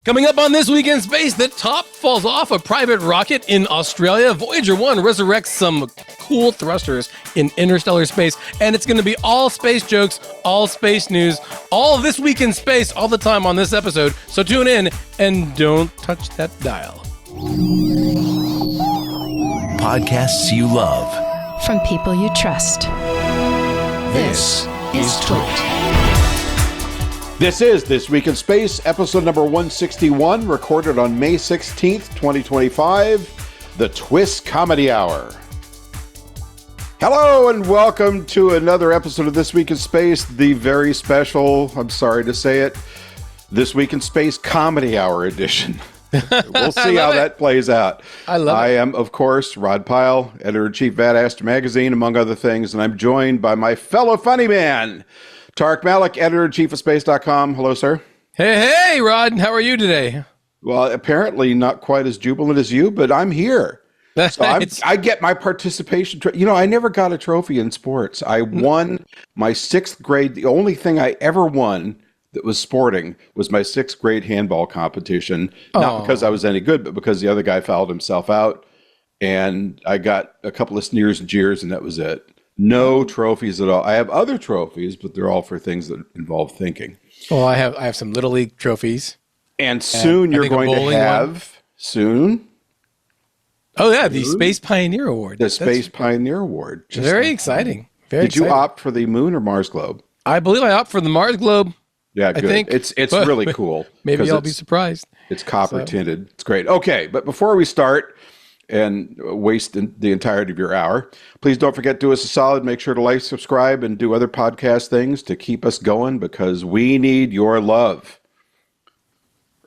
Coming up on This Week in Space, the top falls off a private rocket in Australia. Voyager 1 resurrects some cool thrusters in interstellar space. And it's going to be all space jokes, all space news, all This Week in Space all the time on this episode. So tune in and don't touch that dial. Podcasts you love. From people you trust. This is TWiS. This is This Week in Space, episode number 161, recorded on May 16th, 2025, the TWiS Comedy Hour. Hello and welcome to another episode of This Week in Space, the very special, I'm sorry to say it, This Week in Space Comedy Hour edition. We'll see how that plays out. I am, of course, Rod Pyle, editor-in-chief of Ad Magazine, among other things, and I'm joined by my fellow funny man, Tariq Malik, editor-in-chief of Space.com. Hello, sir. Hey, Rod. How are you today? Well, apparently not quite as jubilant as you, but I'm here. So I get my participation. I never got a trophy in sports. I won my sixth grade. The only thing I ever won that was sporting was my sixth grade handball competition. Not because I was any good, but because the other guy fouled himself out. And I got a couple of sneers and jeers, and that was it. No trophies at all. I have other trophies, but they're all for things that involve thinking. Well, I have some Little League trophies. And soon you're going to have, soon? Oh, yeah, the Space Pioneer Award. The Space Pioneer Award. Very exciting. Did you opt for the Moon or Mars Globe? I believe I opt for the Mars Globe. Yeah, good. I think, it's really cool. Maybe I'll be surprised. It's copper tinted. It's great. Okay, but before we start and waste the entirety of your hour, please don't forget to do us a solid. Make sure to like, subscribe, and do other podcast things to keep us going, because we need your love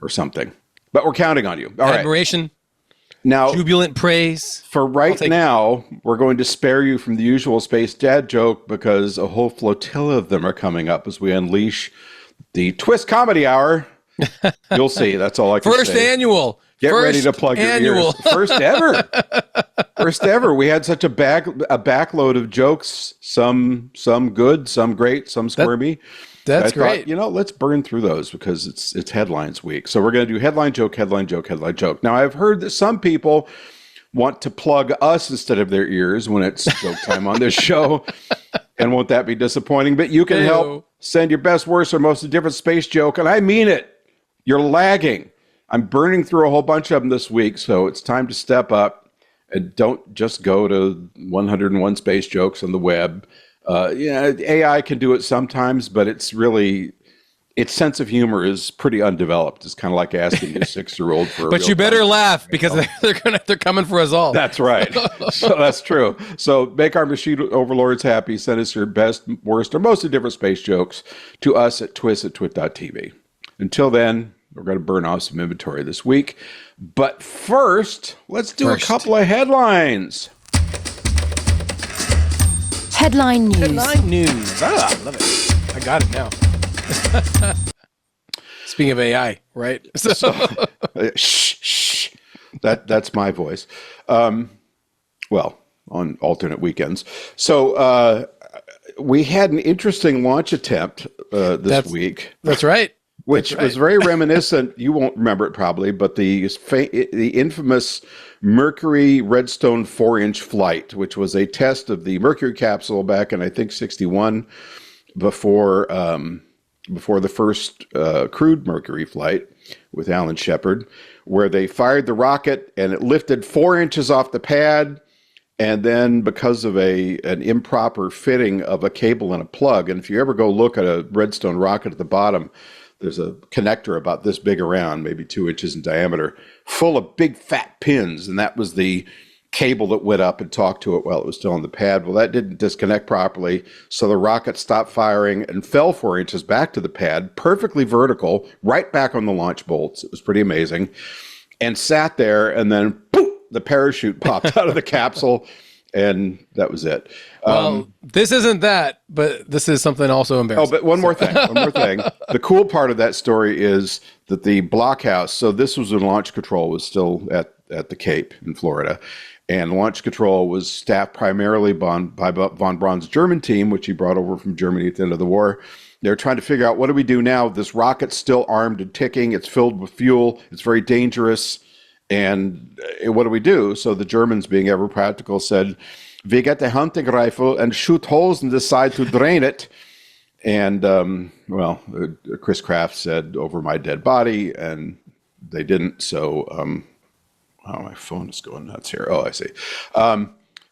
or something. But we're counting on you. All Admiration. Right. Now, jubilant praise. For right now, we're going to spare you from the usual space dad joke, because a whole flotilla of them are coming up as we unleash the TWiS Comedy Hour. You'll see. That's all I can say. First annual. Get ready to plug your ears. First ever. First ever. We had such a backload of jokes. Some good, some great, some squirmy. That's great. Thought, let's burn through those, because it's headlines week. So we're going to do headline joke, headline joke, headline joke. Now, I've heard that some people want to plug us instead of their ears when it's joke time on this show. And won't that be disappointing? But you can help send your best, worst, or most different space joke. And I mean it. You're lagging. I'm burning through a whole bunch of them this week, so it's time to step up and don't just go to 101 space jokes on the web. AI can do it sometimes, but its sense of humor is pretty undeveloped. It's kind of like asking a 6-year-old for. But you better laugh, because they're coming for us all. That's right. So that's true. So make our machine overlords happy. Send us your best, worst, or most different space jokes to us at TWiS@twit.tv. Until then, we're going to burn off some inventory this week. But first, let's do a couple of headlines. Headline news. Headline news. I love it. I got it now. Speaking of AI, right? Shh. That's my voice. Well, on alternate weekends. So we had an interesting launch attempt this week. That's right. Which was very reminiscent. You won't remember it probably, but the infamous Mercury Redstone 4-inch flight, which was a test of the Mercury capsule back in, I think, 1961, before the first crewed Mercury flight with Alan Shepard, where they fired the rocket and it lifted 4 inches off the pad. And then because of an improper fitting of a cable and a plug, and if you ever go look at a Redstone rocket at the bottom, there's a connector about this big around, maybe 2 inches in diameter, full of big fat pins. And that was the cable that went up and talked to it while it was still on the pad. Well, that didn't disconnect properly. So the rocket stopped firing and fell 4 inches back to the pad, perfectly vertical, right back on the launch bolts. It was pretty amazing. And sat there, and then poof, the parachute popped out of the capsule. And that was it. Well, this isn't that, but this is something also embarrassing. Oh, but one more thing. The cool part of that story is that the blockhouse, so this was when launch control was still at the Cape in Florida. And launch control was staffed primarily by von Braun's German team, which he brought over from Germany at the end of the war. They're trying to figure out, what do we do now? This rocket's still armed and ticking. It's filled with fuel. It's very dangerous. And what do we do? So the Germans, being ever practical, said, "We get a hunting rifle and shoot holes in the side to drain it." And, Chris Kraft said, "Over my dead body," and they didn't. So, my phone is going nuts here. Oh, I see.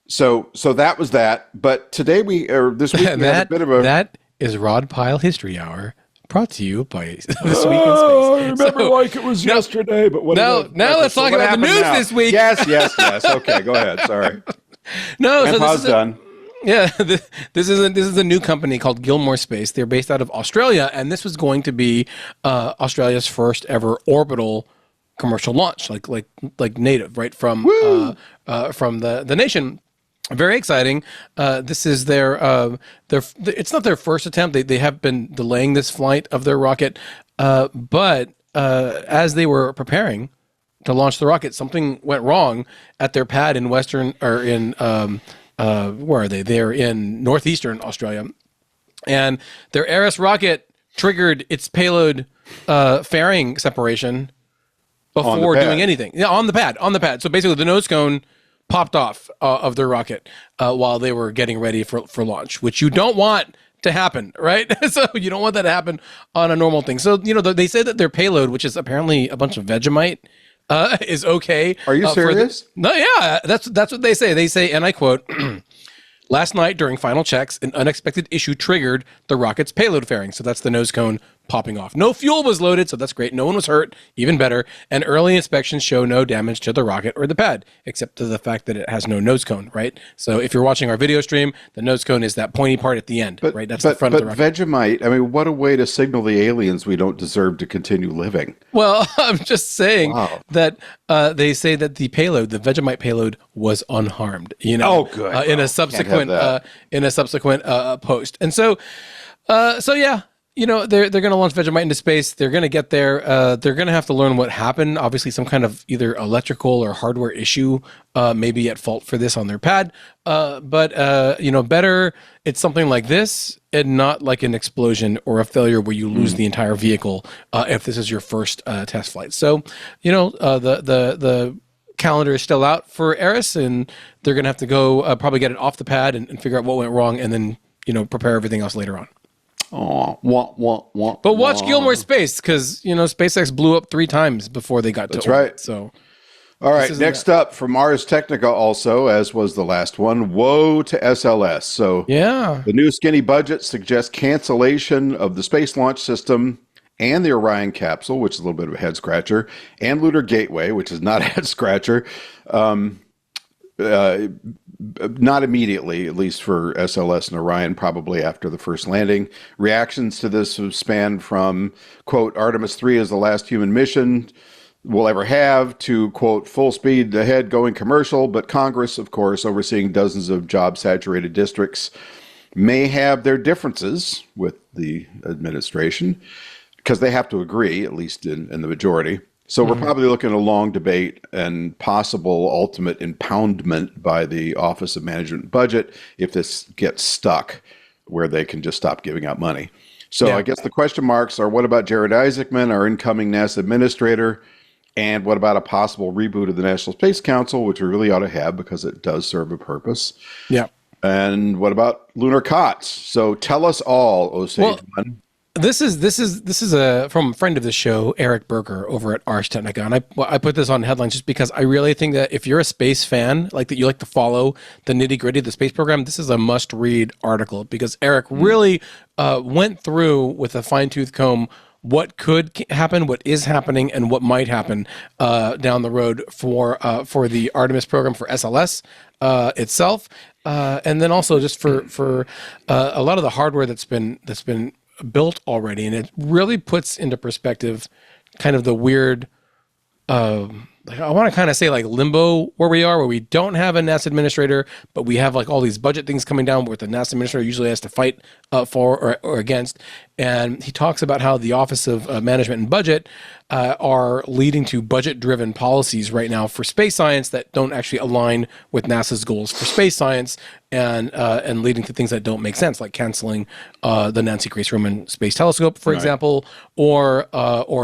So that was that. But today this week we had a bit of a... That is Rod Pyle History Hour, brought to you by This Week in Space. I remember like it was yesterday, but what... Now let's talk about the news this week. Yes. Okay, go ahead. Sorry. No, so Grandpa's done. Yeah, this is a new company called Gilmore Space. They're based out of Australia, and this was going to be Australia's first ever orbital commercial launch, like native, right, from the nation. Very exciting. This is their it's not their first attempt. They have been delaying this flight of their rocket, but as they were preparing to launch the rocket, something went wrong at their pad in where are they? They're in northeastern Australia, and their Ares rocket triggered its payload fairing separation before doing anything. Yeah, on the pad. So basically, the nose cone popped off of their rocket while they were getting ready for launch, which you don't want to happen, right? So you don't want that to happen on a normal thing. So, they say that their payload, which is apparently a bunch of Vegemite, is okay. Are you serious? No, yeah, that's what they say. They say, and I quote, "Last night during final checks, an unexpected issue triggered the rocket's payload fairing." So that's the nose cone popping off. No fuel was loaded, so that's great. No one was hurt, even better. And early inspections show no damage to the rocket or the pad, except to the fact that it has no nose cone, right? So if you're watching our video stream, the nose cone is that pointy part at the end, right? That's the front of the rocket. But Vegemite, I mean, what a way to signal the aliens we don't deserve to continue living. Well, I'm just saying that they say that the payload, the Vegemite payload, was unharmed. Oh, good. In a subsequent post, and so yeah. They're going to launch Vegemite into space. They're going to get there. They're going to have to learn what happened. Obviously, some kind of either electrical or hardware issue may be at fault for this on their pad. But better it's something like this and not like an explosion or a failure where you lose the entire vehicle if this is your first test flight. So, the calendar is still out for Ares, and they're going to have to go probably get it off the pad and figure out what went wrong, and then prepare everything else later on. But watch Gilmore Space, because SpaceX blew up 3 times before they got to orbit. Right. So, all right. Next up from Ars Technica, also, as was the last one, woe to SLS. So yeah, the new skinny budget suggests cancellation of the Space Launch System and the Orion capsule, which is a little bit of a head scratcher, and Lunar Gateway, which is not a head scratcher. Not immediately, at least for SLS and Orion, probably after the first landing. Reactions to this have spanned from, quote, Artemis 3 is the last human mission we'll ever have, to, quote, full speed ahead going commercial. But Congress, of course, overseeing dozens of job-saturated districts, may have their differences with the administration, because they have to agree, at least in the majority. So we're probably looking at a long debate and possible ultimate impoundment by the Office of Management and Budget if this gets stuck, where they can just stop giving out money. So I guess the question marks are, what about Jared Isaacman, our incoming NASA administrator? And what about a possible reboot of the National Space Council, which we really ought to have because it does serve a purpose? Yeah. And what about Lunar COTS? So tell us all, Osage One. This is from a friend of the show, Eric Berger, over at Ars Technica, and I put this on headlines just because I really think that if you're a space fan, like that, you like to follow the nitty gritty of the space program, this is a must read article, because Eric really went through with a fine tooth comb what could happen, what is happening, and what might happen down the road for the Artemis program, for SLS itself, and then also just for a lot of the hardware that's been built already. And it really puts into perspective kind of the weird, I want to kind of say like limbo where we are, where we don't have a NASA administrator, but we have like all these budget things coming down where the NASA administrator usually has to fight for or against. And he talks about how the Office of Management and Budget are leading to budget-driven policies right now for space science that don't actually align with NASA's goals for space science, and leading to things that don't make sense, like canceling the Nancy Grace Roman Space Telescope, for example, or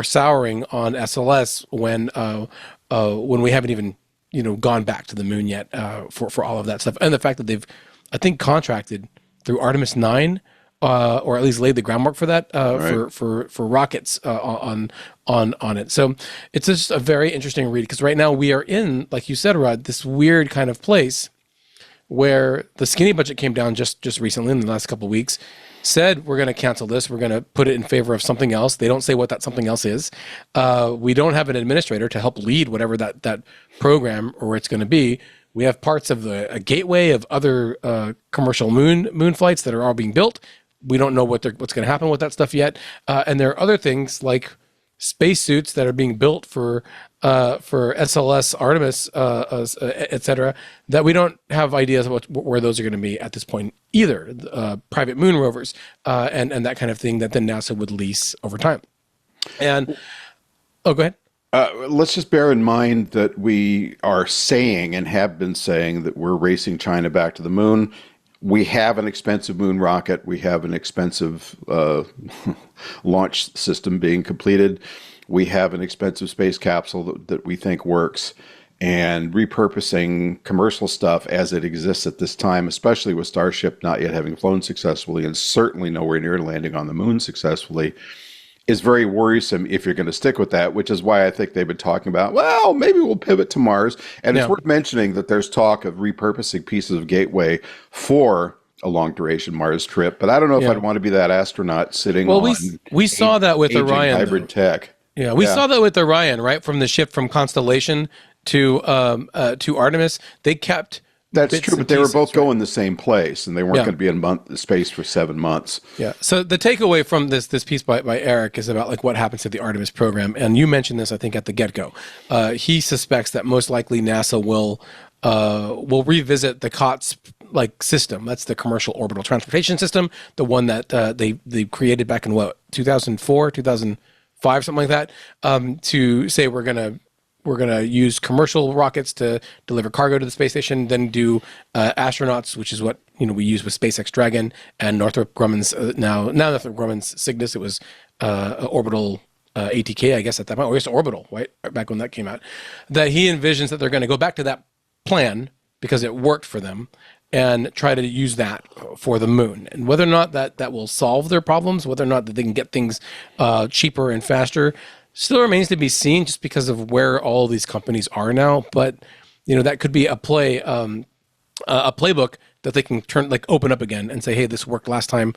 souring on SLS when we haven't even gone back to the moon yet for all of that stuff, and the fact that they've, I think, contracted through Artemis 9, or at least laid the groundwork for that for rockets on it. So it's just a very interesting read, because right now we are in, like you said, Rod, this weird kind of place where the skinny budget came down just recently in the last couple of weeks. Said we're going to cancel this. We're going to put it in favor of something else. They don't say what that something else is. We don't have an administrator to help lead whatever that program or it's going to be. We have parts of a gateway of other commercial moon flights that are all being built. We don't know what's going to happen with that stuff yet. And there are other things like spacesuits that are being built for SLS, Artemis, et cetera, that we don't have ideas about where those are going to be at this point either. Private moon rovers and that kind of thing that then NASA would lease over time. And go ahead. Let's just bear in mind that we are saying and have been saying that we're racing China back to the moon. We have an expensive moon rocket. We have an expensive launch system being completed. We have an expensive space capsule that we think works. And repurposing commercial stuff as it exists at this time, especially with Starship not yet having flown successfully and certainly nowhere near landing on the moon successfully, is very worrisome if you're going to stick with that, which is why I think they've been talking about, well, maybe we'll pivot to Mars. And it's worth mentioning that there's talk of repurposing pieces of Gateway for a long duration Mars trip. But I don't know if I'd want to be that astronaut sitting on we saw that with Orion hybrid tech. Yeah, we saw that with Orion, right? From the shift from Constellation to Artemis, they kept. That's true, but they were both going the same place, and they weren't going to be in space for 7 months. Yeah. So the takeaway from this piece by Eric is about like what happens to the Artemis program, and you mentioned this, I think, at the get-go. He suspects that most likely NASA will revisit the COTS system. That's the Commercial Orbital Transportation System, the one that they created back in 2004, 2005, something like that, to say we're gonna use commercial rockets to deliver cargo to the space station, then do astronauts, which is what we use with SpaceX Dragon and Northrop Grumman's now Northrop Grumman's Cygnus. It was orbital ATK, I guess, at that point, or just orbital, right back when that came out. That he envisions that they're going to go back to that plan because it worked for them and try to use that for the moon. And whether or not that will solve their problems, whether or not that they can get things cheaper and faster, still remains to be seen, just because of where all these companies are now. But that could be a playbook that they can open up again and say, hey, this worked last time.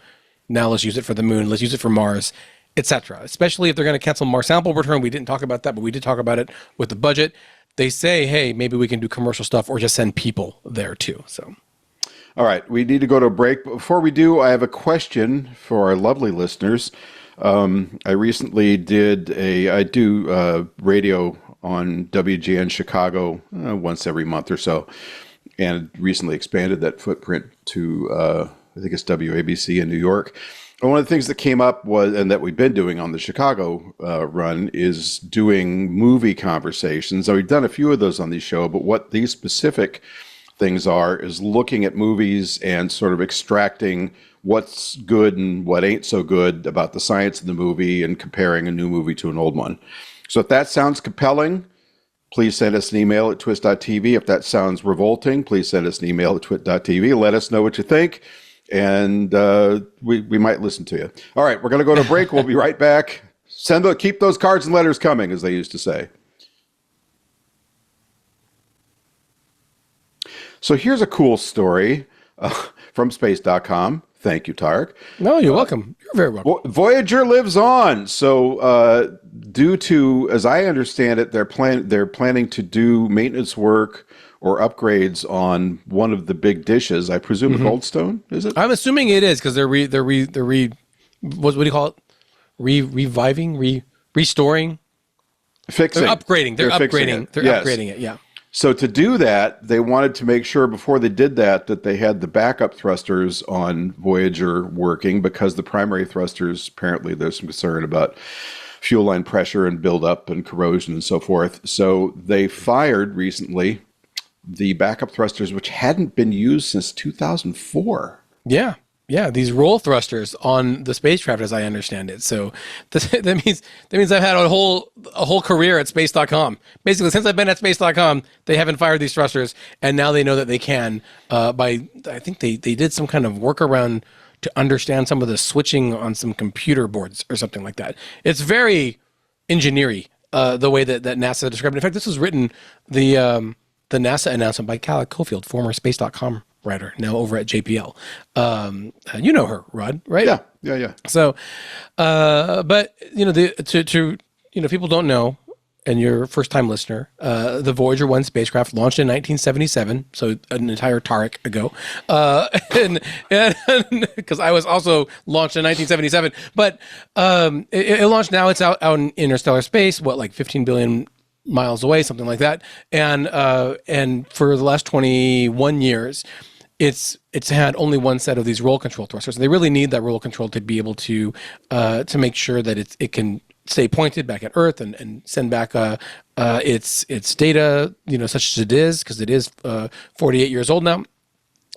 Now let's use it for the moon. Let's use it for Mars, etc. Especially if they're going to cancel Mars sample return. We didn't talk about that, but we did talk about it with the budget. They say, hey, maybe we can do commercial stuff or just send people there too. So. All right, we need to go to a break. But before we do, I have a question for our lovely listeners. I recently I do radio on WGN Chicago once every month or so, and recently expanded that footprint to, I think it's WABC in New York. And one of the things that came up was, and that we've been doing on the Chicago run, is doing movie conversations. So we've done a few of those on the show, but what these specific things are is looking at movies and sort of extracting what's good and what ain't so good about the science of the movie and comparing a new movie to an old one. So if that sounds compelling, please send us an email at twis.tv. If that sounds revolting, please send us an email at twit.tv. Let us know what you think, and we might listen to you. All right, we're going to go to a break. We'll be right back. Keep those cards and letters coming, as they used to say. So here's a cool story from space.com. Thank you, Tariq. No, you're welcome. You're very welcome. Voyager lives on. So due to, as I understand it, they're planning to do maintenance work or upgrades on one of the big dishes. I presume Goldstone, is it? I'm assuming it is, because they're what do you call it? Reviving, restoring, fixing. They're upgrading. They're upgrading. Upgrading it. Yeah. So to do that, they wanted to make sure before they did that they had the backup thrusters on Voyager working, because the primary thrusters, apparently there's some concern about fuel line pressure and buildup and corrosion and so forth. So they fired recently the backup thrusters, which hadn't been used since 2004. Yeah. Yeah, these roll thrusters on the spacecraft, as I understand it. So that means I've had a whole career at space.com. Basically, since I've been at space.com, they haven't fired these thrusters, and now they know that they can. I think they did some kind of workaround to understand some of the switching on some computer boards or something like that. It's very engineering, the way that NASA described it. In fact, this was written the NASA announcement by Calla Cofield, former space.com writer, now over at JPL. You know her, Rod, right? Yeah. So, but people don't know, and you're a first-time listener, the Voyager 1 spacecraft launched in 1977, so an entire Tariq ago, and because I was also launched in 1977, but it launched now. It's out in interstellar space, like 15 billion miles away, something like that, and for the last 21 years, it's had only one set of these roll control thrusters. They really need that roll control to be able to make sure that it can stay pointed back at Earth and send back its data, such as it is, because it is 48 years old now.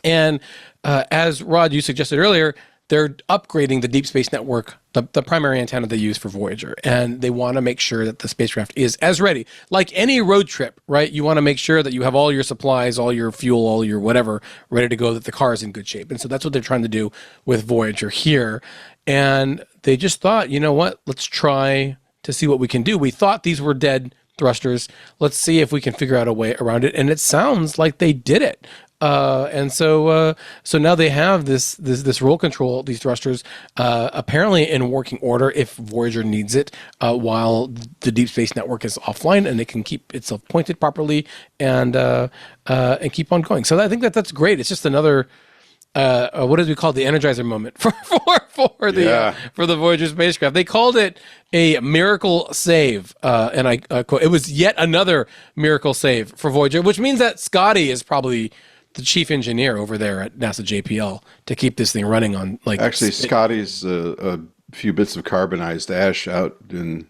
And as Rod, you suggested earlier, they're upgrading the Deep Space Network, the primary antenna they use for Voyager, and they want to make sure that the spacecraft is as ready. Like any road trip, right? You want to make sure that you have all your supplies, all your fuel, all your whatever ready to go, that the car is in good shape. And so that's what they're trying to do with Voyager here. And they just thought, you know what? Let's try to see what we can do. We thought these were dead thrusters. Let's see if we can figure out a way around it. And it sounds like they did it. So now they have this roll control, these thrusters, apparently in working order if Voyager needs it, while the Deep Space Network is offline, and it can keep itself pointed properly and keep on going. So I think that's great. It's just another, what did we call the Energizer moment for the Voyager spacecraft? They called it a miracle save, and I quote, it was yet another miracle save for Voyager, which means that Scotty is probably the chief engineer over there at NASA JPL to keep this thing running on. Actually, Scotty's a few bits of carbonized ash out in.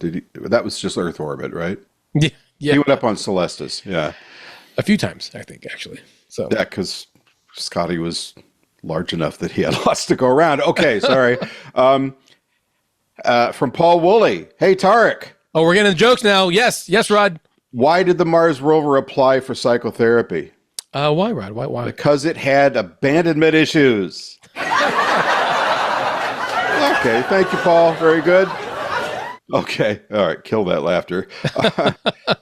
That was just Earth orbit, right? Yeah. He went up on Celestis. Yeah, a few times, I think, actually. So yeah, because Scotty was large enough that he had lots to go around. Okay, sorry. From Paul Woolley. Hey, Tariq. Oh, we're getting jokes now. Yes, Rod. Why did the Mars rover apply for psychotherapy? Why, Rod? Why? Because it had abandonment issues. Okay, thank you, Paul. Very good. Okay, all right, kill that laughter.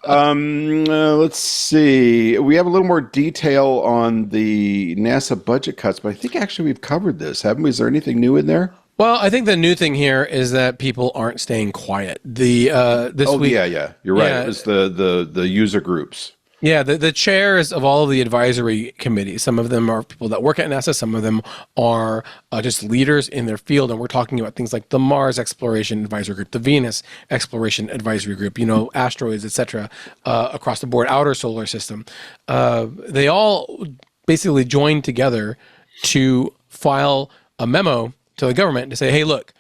Let's see. We have a little more detail on the NASA budget cuts, but I think actually we've covered this, haven't we? Is there anything new in there? Well, I think the new thing here is that people aren't staying quiet. This week, yeah, you're right. It was the user groups. Yeah, the chairs of all of the advisory committees, some of them are people that work at NASA, some of them are just leaders in their field, and we're talking about things like the Mars Exploration Advisory Group, the Venus Exploration Advisory Group, asteroids, etc., across the board, outer solar system. They all basically joined together to file a memo to the government to say, hey, look,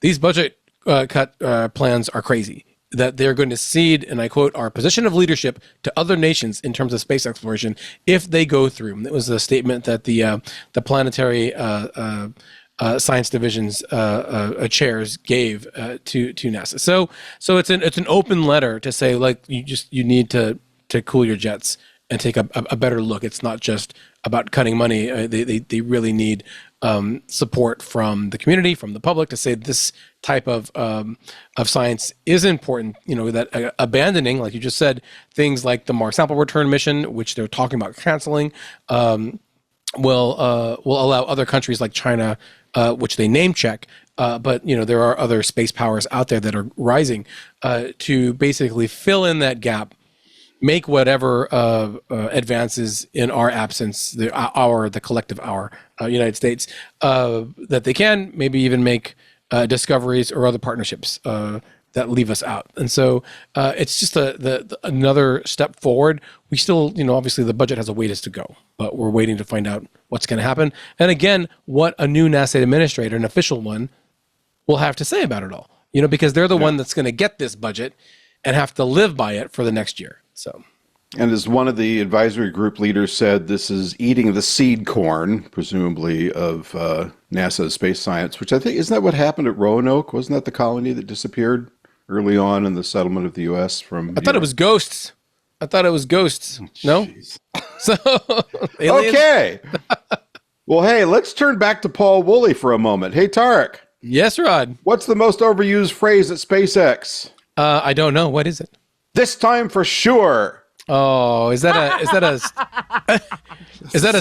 these budget cut plans are crazy, that they're going to cede, and I quote, our position of leadership to other nations in terms of space exploration if they go through. And it was a statement that the planetary science division's chairs gave to NASA. So it's an open letter to say, like, you need to cool your jets and take a better look. It's not just about cutting money. They really need support from the community, from the public, to say this type of science is important. That abandoning, like you just said, things like the Mars sample return mission, which they're talking about canceling, will allow other countries like China, which they name check, but there are other space powers out there that are rising, to basically fill in that gap, make whatever advances in our absence, the collective United States, that they can, maybe even make discoveries or other partnerships that leave us out. And so it's just another step forward. We still, obviously the budget has a ways to go, but we're waiting to find out what's going to happen. And again, what a new NASA administrator, an official one, will have to say about it all. because they're the one that's going to get this budget and have to live by it for the next year. So. And as one of the advisory group leaders said, this is eating the seed corn, presumably, of NASA's space science, which I think, isn't that what happened at Roanoke? Wasn't that the colony that disappeared early on in the settlement of the U.S. from... I thought it was ghosts. No? So, aliens? Okay. Well, hey, let's turn back to Paul Woolley for a moment. Hey, Tariq. Yes, Rod. What's the most overused phrase at SpaceX? I don't know. What is it? This time for sure. Oh, is that a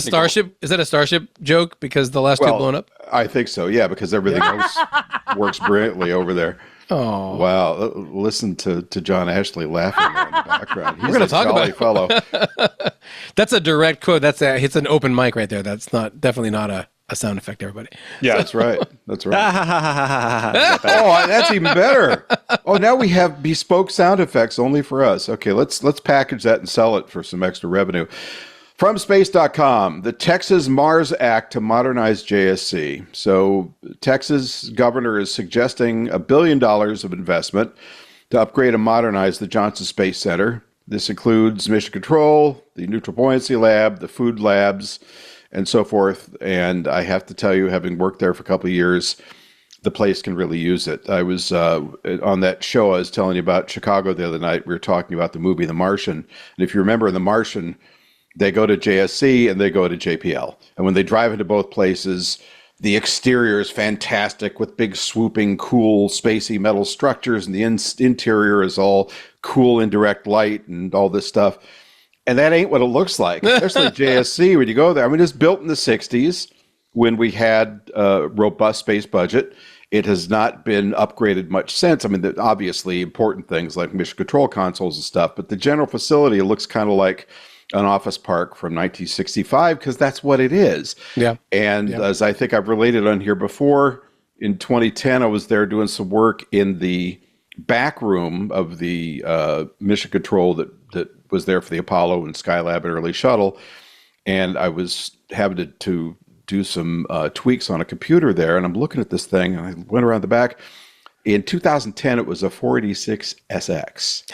Starship? Is that a Starship joke because the last two blown up? I think so. Yeah, because everything else works brilliantly over there. Oh, wow! Listen to John Ashley laughing in the background. He's we're going to talk about fellow. That's a direct quote. It's an open mic right there. That's definitely not a sound effect, everybody. Yeah, that's right. That's right. Oh, that's even better. Oh, now we have bespoke sound effects only for us. Okay, let's package that and sell it for some extra revenue. From space.com, the Texas Mars Act to modernize JSC. So Texas governor is suggesting $1 billion of investment to upgrade and modernize the Johnson Space Center. This includes mission control, the neutral buoyancy lab, the food labs, and so forth. And I have to tell you, having worked there for a couple of years, the place can really use it. I was on that show I was telling you about, Chicago, the other night. We were talking about the movie The Martian. And if you remember in The Martian, they go to JSC and they go to JPL. And when they drive into both places, the exterior is fantastic with big swooping, cool, spacey metal structures. And the interior is all cool, indirect light and all this stuff. And that ain't what it looks like, especially JSC when you go there. I mean, it's built in the 60s when we had a robust space budget. It has not been upgraded much since. I mean, obviously important things like mission control consoles and stuff, but the general facility looks kind of like an office park from 1965 because that's what it is. Yeah. And as I think I've related on here before, in 2010, I was there doing some work in the back room of the mission control that was there for the Apollo and Skylab and early shuttle. And I was having to do some tweaks on a computer there. And I'm looking at this thing and I went around the back. In 2010, it was a 486SX.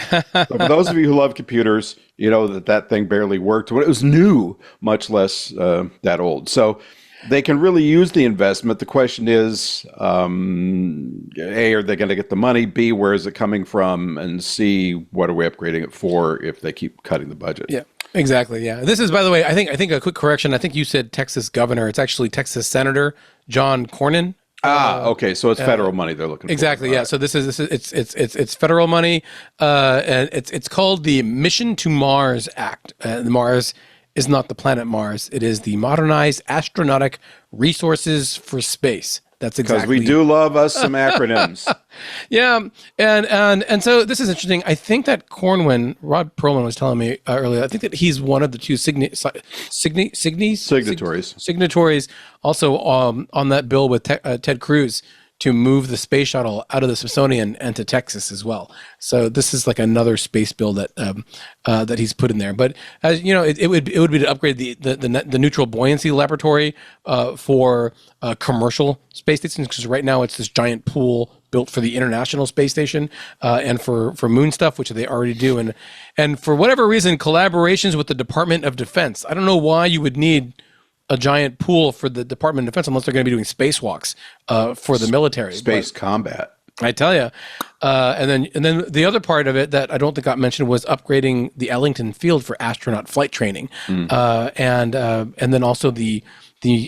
So for those of you who love computers, you know that thing barely worked when it was new, much less that old. So they can really use the investment. The question is, A, are they going to get the money? B, where is it coming from? And C, what are we upgrading it for if they keep cutting the budget? Yeah, exactly. Yeah. This is, by the way, I think a quick correction. I think you said Texas governor. It's actually Texas Senator John Cornyn. Okay. So it's federal money they're looking for. Exactly. Yeah. So this is it's federal money, and it's called the Mission to Mars Act. Mars is not the planet Mars. It is the Modernized Astronautic Resources for Space. That's exactly because we do love us some acronyms. Yeah, and so this is interesting. I think that Rod Perlman was telling me earlier. I think that he's one of the two signatories. Also, on that bill with Ted Cruz to move the space shuttle out of the Smithsonian and to Texas as well. So this is like another space bill that that he's put in there. But as you know, it would be to upgrade the neutral buoyancy laboratory for commercial space stations, because right now it's this giant pool built for the International Space Station and for moon stuff, which they already do. And for whatever reason, collaborations with the Department of Defense. I don't know why you would need a giant pool for the Department of Defense unless they're going to be doing spacewalks for the military. Space combat. I tell you. And then the other part of it that I don't think got mentioned was upgrading the Ellington Field for astronaut flight training. And then also the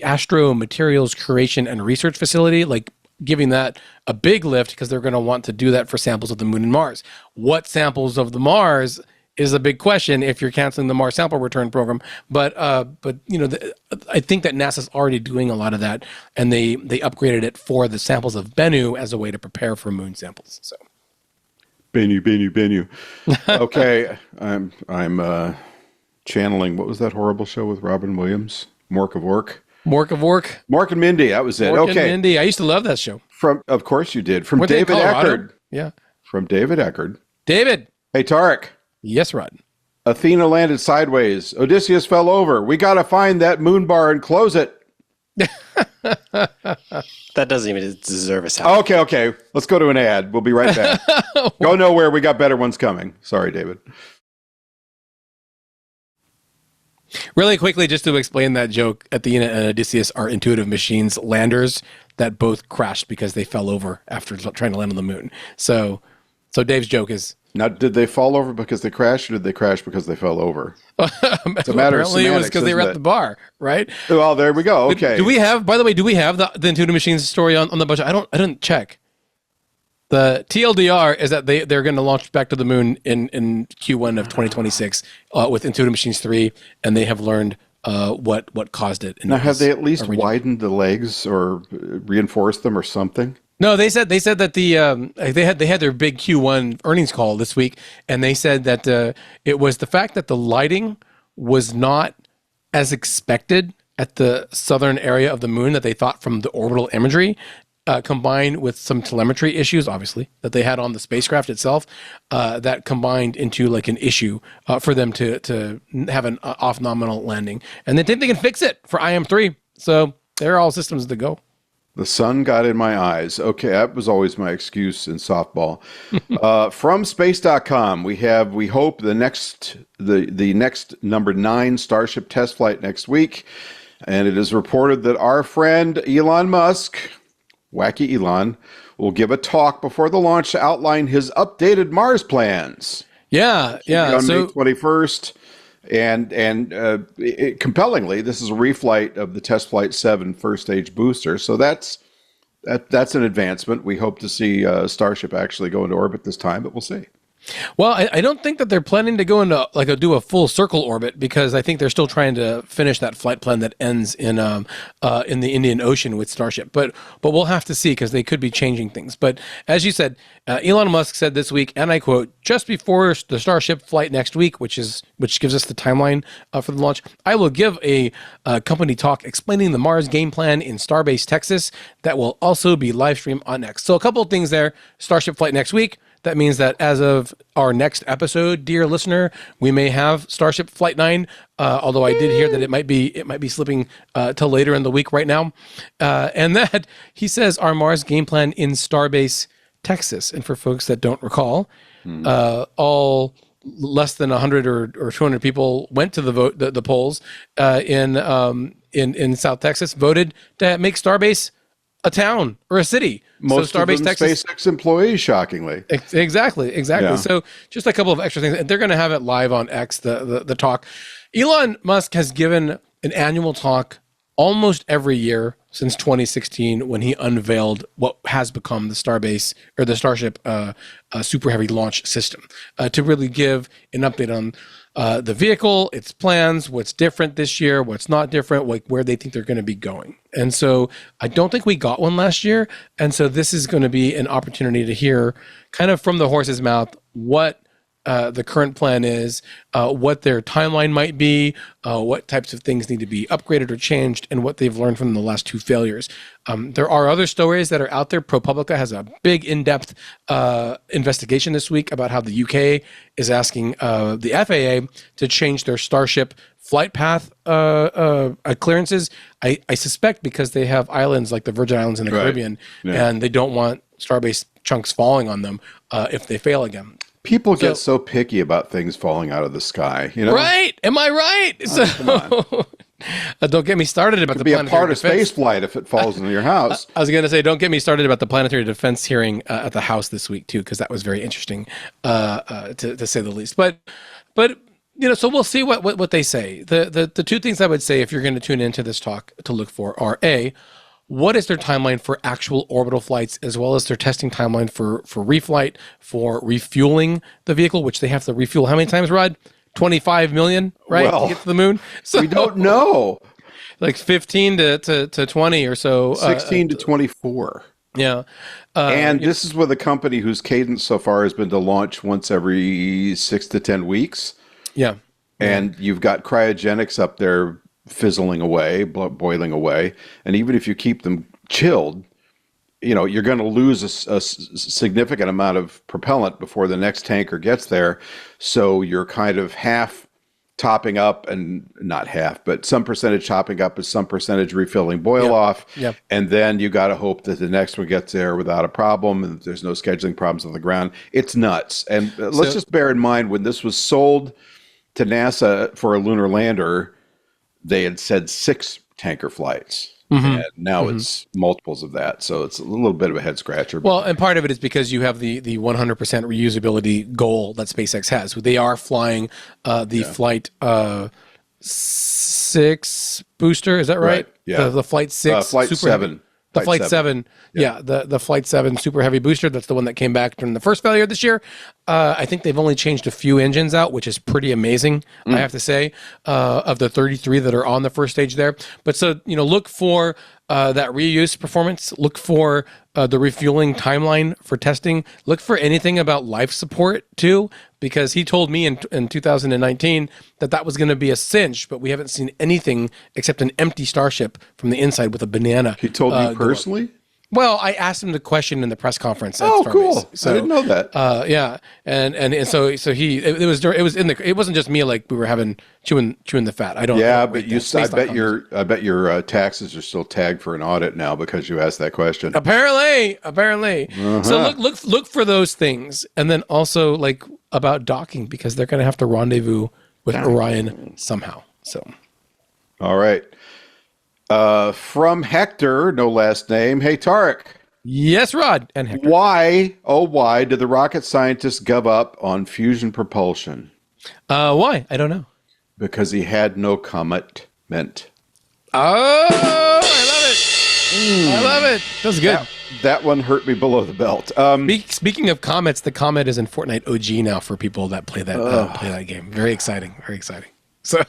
Astro Materials Curation and Research Facility, like giving that a big lift because they're going to want to do that for samples of the moon and Mars. What samples of the Mars is a big question if you're canceling the Mars sample return program. But you know, I think that NASA's already doing a lot of that, and they upgraded it for the samples of Bennu as a way to prepare for moon samples. So Bennu. Okay, I'm channeling, what was that horrible show with Robin Williams? Mork of Ork. Mork and Mindy, that was it. Mork and Mindy. I used to love that show. Of course you did. From David Eckerd. Yeah. From David Eckerd. David. Hey, Tariq. Yes, Rod. Athena landed sideways. Odysseus fell over. We got to find that moon bar and close it. That doesn't even deserve a sound. Okay. Let's go to an ad. We'll be right back. Go nowhere. We got better ones coming. Sorry, David. Really quickly, just to explain that joke, Athena and Odysseus are intuitive machines landers that both crashed because they fell over after trying to land on the moon. So Dave's joke is... Now, did they fall over because they crashed, or did they crash because they fell over? It's a matter of apparently it was semantics, because they were isn't at it? the bar, right? Well, there we go. Okay. Do we have, by the way, the intuitive machines story on the budget? I didn't check. The TLDR is that they're going to launch back to the moon in Q1 of 2026 with Intuitive Machines 3, and they have learned what caused it. Now, have they at least widened the legs or reinforced them or something? No, they said that they had their big Q1 earnings call this week, and they said that it was the fact that the lighting was not as expected at the southern area of the moon that they thought from the orbital imagery. Combined with some telemetry issues, obviously, that they had on the spacecraft itself, that combined into like an issue for them to have an off nominal landing. And they think they can fix it for IM-3. So they're all systems to go. The sun got in my eyes. Okay, that was always my excuse in softball. From space.com, we hope the next number 9 Starship test flight next week. And it is reported that our friend Elon Musk, Wacky Elon, will give a talk before the launch to outline his updated Mars plans. Yeah. On May 21st. And compellingly, this is a reflight of the Test Flight 7 first stage booster. So that's an advancement. We hope to see Starship actually go into orbit this time, but we'll see. Well, I don't think that they're planning to go into do a full circle orbit, because I think they're still trying to finish that flight plan that ends in the Indian Ocean with Starship. But we'll have to see, because they could be changing things. But as you said, Elon Musk said this week, and I quote, "Just before the Starship flight next week, which gives us the timeline for the launch, I will give a company talk explaining the Mars game plan in Starbase, Texas, that will also be live streamed on X." So a couple of things there. Starship flight next week. That means that as of our next episode, dear listener, we may have Starship Flight 9. Although I did hear that it might be slipping till later in the week right now. And that he says our Mars game plan in Starbase, Texas. And for folks that don't recall, all less than 100 or 200 people went to the polls in South Texas, voted to make Starbase a town or a city. Most so Starbase, of them Texas, SpaceX employees, shockingly. Exactly. Yeah. So just a couple of extra things. They're going to have it live on X, the talk. Elon Musk has given an annual talk almost every year since 2016, when he unveiled what has become the Starbase or the Starship Super Heavy launch system, to really give an update on the vehicle, its plans, what's different this year, what's not different, where they think they're going to be going. And so I don't think we got one last year. And so this is going to be an opportunity to hear kind of from the horse's mouth what the current plan is, what their timeline might be, what types of things need to be upgraded or changed, and what they've learned from the last 2 failures. There are other stories that are out there. ProPublica has a big in-depth investigation this week about how the UK is asking the FAA to change their Starship flight path clearances. I suspect because they have islands like the Virgin Islands in the Caribbean, and they don't want Starbase chunks falling on them if they fail again. People get so picky about things falling out of the sky, you know? Right? Am I right? Come on. Don't get me started about It the could be a planetary part of defense. space flight if it falls into your house. I was going to say, don't get me started about the planetary defense hearing at the House this week too, because that was very interesting, to say the least. But so we'll see what they say. The 2 things I would say if you're going to tune into this talk to look for are A, what is their timeline for actual orbital flights, as well as their testing timeline for reflight, for refueling the vehicle, which they have to refuel how many times, Rod? 25 million, right? Well, to get to the moon. So we don't know. Like 15 to 20 or so. 16 to 24. Yeah. And this is with a company whose cadence so far has been to launch once every 6 to 10 weeks. Yeah. And you've got cryogenics up there fizzling away, boiling away. And even if you keep them chilled, you're going to lose a significant amount of propellant before the next tanker gets there. So you're kind of half topping up and not half, but some percentage topping up and some percentage refilling boil off. Yep. And then you got to hope that the next one gets there without a problem and there's no scheduling problems on the ground. It's nuts. And let's just bear in mind when this was sold to NASA for a lunar lander, they had said 6 tanker flights. And now it's multiples of that. So it's a little bit of a head scratcher. Well, and part of it is because you have the 100% reusability goal that SpaceX has. They are flying the Flight 6 booster. Is that right? Yeah. The Flight 6. Flight 7. The Flight 7. Yeah, the Flight 7 super heavy booster. That's the one that came back during the first failure this year. I think they've only changed a few engines out, which is pretty amazing, I have to say, of the 33 that are on the first stage there. But so, look for that reuse performance. Look for the refueling timeline for testing. Look for anything about life support, too, because he told me in 2019 that was going to be a cinch, but we haven't seen anything except an empty Starship from the inside with a banana. He told you personally? Well, I asked him the question in the press conference. At Oh, Starbase. cool! So, I didn't know that. Yeah, and so he it wasn't just me like we were chewing the fat. I don't. Yeah, I but I bet your taxes are still tagged for an audit now because you asked that question. Apparently. So look for those things, and then also like about docking because they're going to have to rendezvous with Orion somehow. So, all right. From Hector, no last name. Hey, Tariq. Yes, Rod and Hector. Why did the rocket scientists give up on fusion propulsion? Why? I don't know. Because he had no commitment. Oh, I love it. That's good. That one hurt me below the belt. Speaking of comets, the comet is in Fortnite OG now for people that play that game. Very exciting. So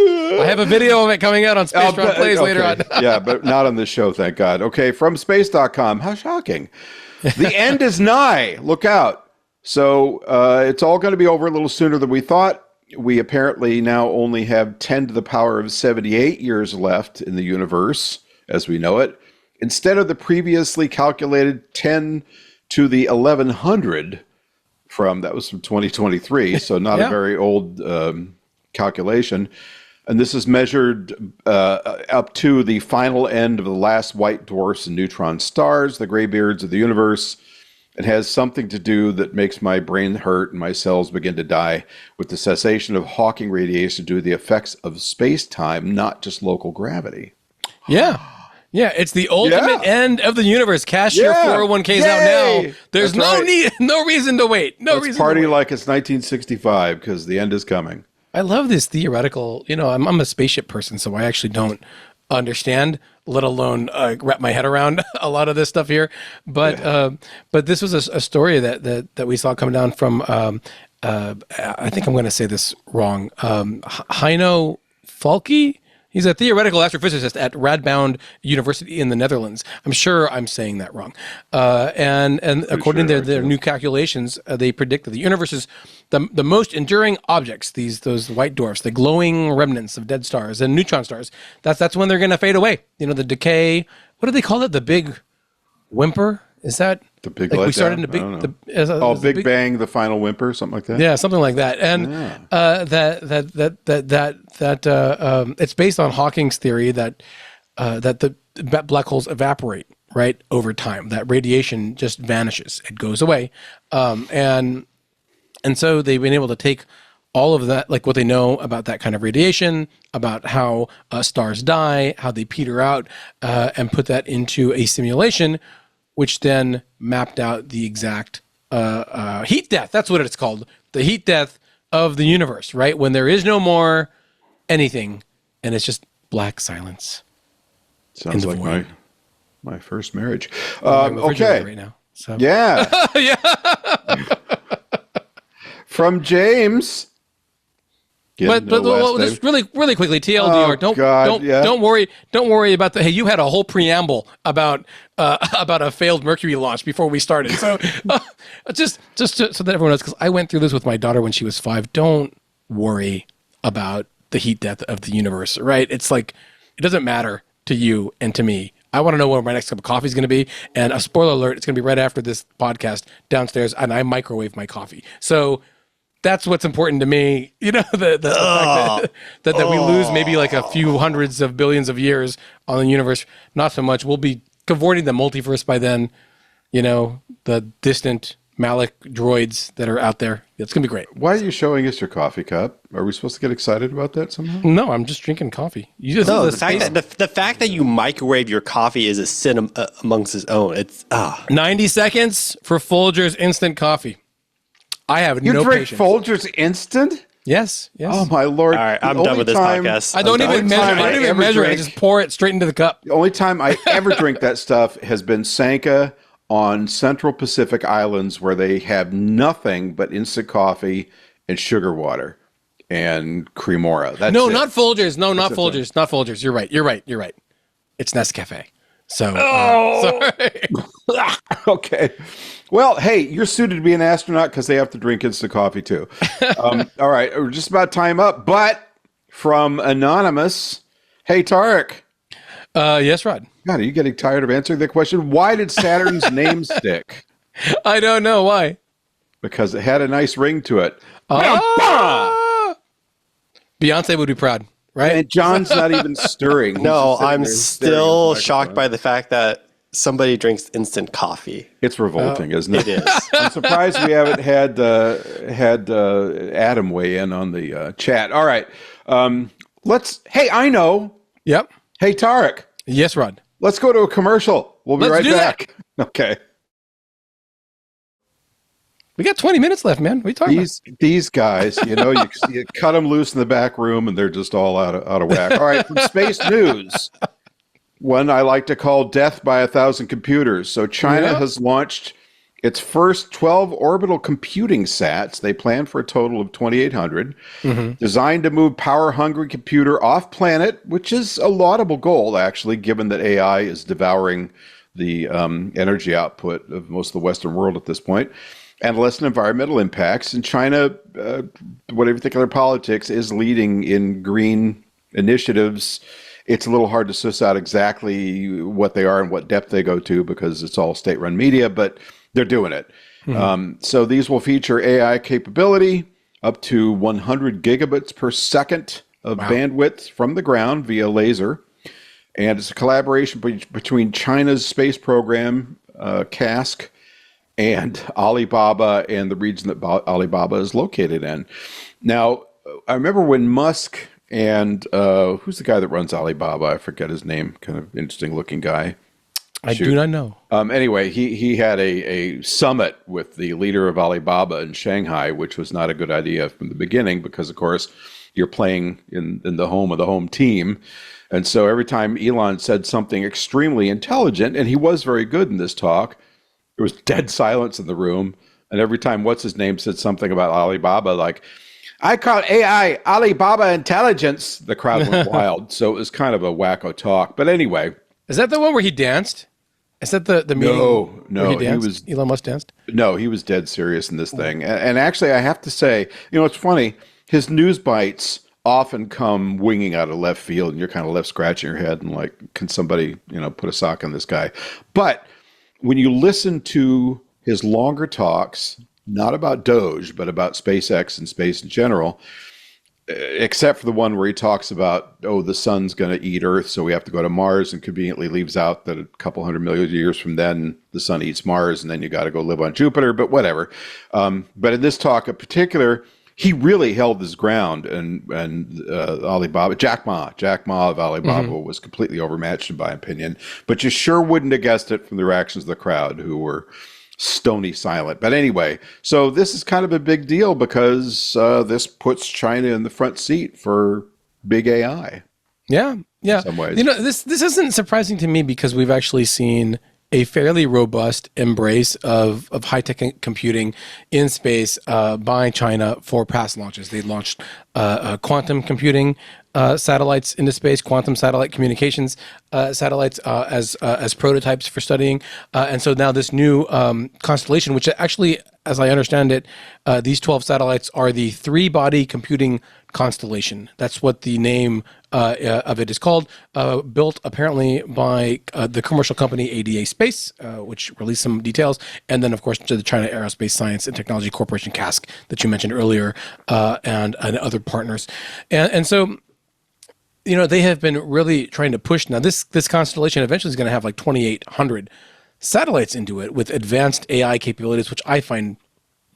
I have a video of it coming out on Space Round Plays later on. Yeah, but not on this show, thank God. Okay, from space.com. How shocking. The end is nigh. Look out. So it's all going to be over a little sooner than we thought. We apparently now only have 10 to the power of 78 years left in the universe as we know it, instead of the previously calculated 10 to the 1100 that was from 2023, so not a very old calculation. And this is measured up to the final end of the last white dwarfs and neutron stars, the graybeards of the universe. It has something to do that makes my brain hurt and my cells begin to die with the cessation of Hawking radiation due to the effects of space-time, not just local gravity. Yeah. Yeah, it's the ultimate end of the universe. Cash your 401ks out now. There's no reason to wait. Let's party like it's 1965 because the end is coming. I love this theoretical, I'm a spaceship person, so I actually don't understand, let alone wrap my head around a lot of this stuff here. But this was a story that we saw come down from, I think I'm going to say this wrong, Heino Falke. He's a theoretical astrophysicist at Radboud University in the Netherlands. I'm sure I'm saying that wrong. And according to their new calculations, they predict that the universe is the most enduring objects, those white dwarfs, the glowing remnants of dead stars and neutron stars. That's when they're going to fade away. The decay. What do they call it? The big whimper? Is that the big? Like we started in the big Big Bang, the final whimper, something like that. Yeah, something like that. And it's based on Hawking's theory that the black holes evaporate right over time. That radiation just vanishes; it goes away, and so they've been able to take all of that, like what they know about that kind of radiation, about how stars die, how they peter out, and put that into a simulation, which then mapped out the exact heat death. That's what it's called. The heat death of the universe, right? When there is no more anything and it's just black silence. Sounds like my first marriage. Okay. Right now. So. Yeah. Yeah. From James. But just really quickly, TLDR. Don't worry about the. Hey, you had a whole preamble about a failed Mercury launch before we started. So just so that everyone knows, because I went through this with my daughter when she was 5. Don't worry about the heat death of the universe, right? It's like it doesn't matter to you and to me. I want to know where my next cup of coffee is going to be. And a spoiler alert, it's going to be right after this podcast downstairs, and I microwave my coffee. So That's what's important to me. You know, the fact that we lose maybe like a few hundreds of billions of years on the universe. Not so much. We'll be cavorting the multiverse by then. You know, the distant Malik droids that are out there. It's going to be great. Why are you showing us your coffee cup? Are we supposed to get excited about that somehow? No, I'm just drinking coffee. The fact that you microwave your coffee is a sin amongst its own. It's 90 seconds for Folgers instant coffee. I have you no drink patience. Folgers instant? Yes. Oh my Lord! All right, I'm done with this podcast. I don't even measure it. I just pour it straight into the cup. The only time I ever drink that stuff has been Sanka on Central Pacific Islands, where they have nothing but instant coffee and sugar water and Cremora. That's it. Not Folgers. No, not Folgers. Not Folgers. You're right. It's Nescafe. So, sorry. Okay. Well, hey, you're suited to be an astronaut because they have to drink instant coffee too. All right, we're just about time up. But from Anonymous, hey, Tariq. Yes, Rod. God, are you getting tired of answering that question? Why did Saturn's name stick? I don't know why. Because it had a nice ring to it. Beyonce would be proud, right? And John's not even stirring. He's No, just sitting I'm there still staring shocked at the by the fact that somebody drinks instant coffee. It's revolting, isn't it? It is. I'm surprised we haven't had Adam weigh in on the chat. All right, Hey, I know. Yep. Hey, Tariq. Yes, Rod. Let's go to a commercial. We'll be right back. Okay. We got 20 minutes left, man. What are you talking about? These guys, you cut them loose in the back room, and they're just all out of whack. All right, from Space News, one I like to call "Death by 1,000 Computers." So China has launched its first 12 orbital computing sats. They plan for a total of 2,800, designed to move power-hungry computer off-planet, which is a laudable goal, actually, given that AI is devouring the energy output of most of the Western world at this point, and lessen environmental impacts. And China, whatever you think of their politics, is leading in green initiatives. It's a little hard to suss out exactly what they are and what depth they go to because it's all state-run media, but they're doing it. So these will feature AI capability, up to 100 gigabits per second of bandwidth from the ground via laser. And it's a collaboration between China's space program, CASC, and AliBaba and the region that AliBaba is located in. Now, I remember when Musk and who's the guy that runs AliBaba? I forget his name. Kind of interesting looking guy. I do not know. Anyway, he had a summit with the leader of AliBaba in Shanghai, which was not a good idea from the beginning because, of course, you're playing in the home of the home team. And so every time Elon said something extremely intelligent, and he was very good in this talk, there was dead silence in the room. And every time what's-his-name said something about AliBaba, like, I call AI AliBaba intelligence, the crowd went wild. So it was kind of a wacko talk. But anyway. Is that the one where he danced? Is that the meeting? No, he was Elon Musk danced. No, he was dead serious in this thing. And actually, I have to say, it's funny. His news bites often come winging out of left field, and you're kind of left scratching your head and like, can somebody, put a sock on this guy? But when you listen to his longer talks, not about Doge, but about SpaceX and space in general, except for the one where he talks about, the sun's going to eat Earth, so we have to go to Mars, and conveniently leaves out that a couple 100 million years from then, the sun eats Mars, and then you got to go live on Jupiter, but whatever. But in this talk in particular, he really held his ground, and AliBaba, Jack Ma of AliBaba was completely overmatched in my opinion, but you sure wouldn't have guessed it from the reactions of the crowd, who were stony silent. But anyway, so this is kind of a big deal because this puts China in the front seat for big AI. Yeah. In some ways. This isn't surprising to me because we've actually seen a fairly robust embrace of high-tech computing in space by China for past launches. They launched quantum computing satellites into space, quantum satellite communications satellites as prototypes for studying. And so now this new constellation, which actually as I understand it, these 12 satellites are the three-body computing constellation. That's what the name of it is called. Built apparently by the commercial company ADA Space, which released some details, and then of course to the China Aerospace Science and Technology Corporation (CASC) that you mentioned earlier, and other partners, and so. They have been really trying to push. Now, this constellation eventually is going to have like 2,800 satellites into it with advanced AI capabilities, which I find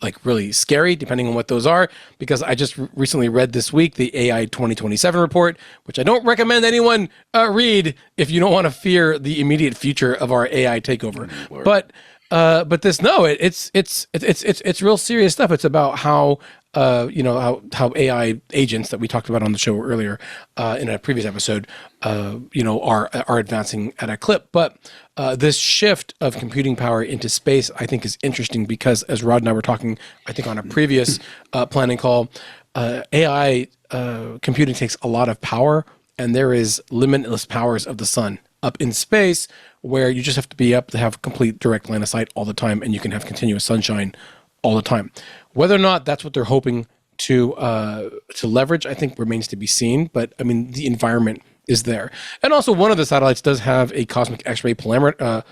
like really scary, depending on what those are, because I just recently read this week the AI 2027 report, which I don't recommend anyone read if you don't want to fear the immediate future of our AI takeover. But it's real serious stuff. It's about how how AI agents that we talked about on the show earlier in a previous episode, are advancing at a clip. But this shift of computing power into space, I think, is interesting because, as Rod and I were talking, I think on a previous planning call, AI computing takes a lot of power, and there is limitless powers of the sun up in space where you just have to be up to have complete direct line of sight all the time, and you can have continuous sunshine all the time. Whether or not that's what they're hoping to leverage, I think remains to be seen. But I mean, the environment is there, and also one of the satellites does have a cosmic X-ray polarimeter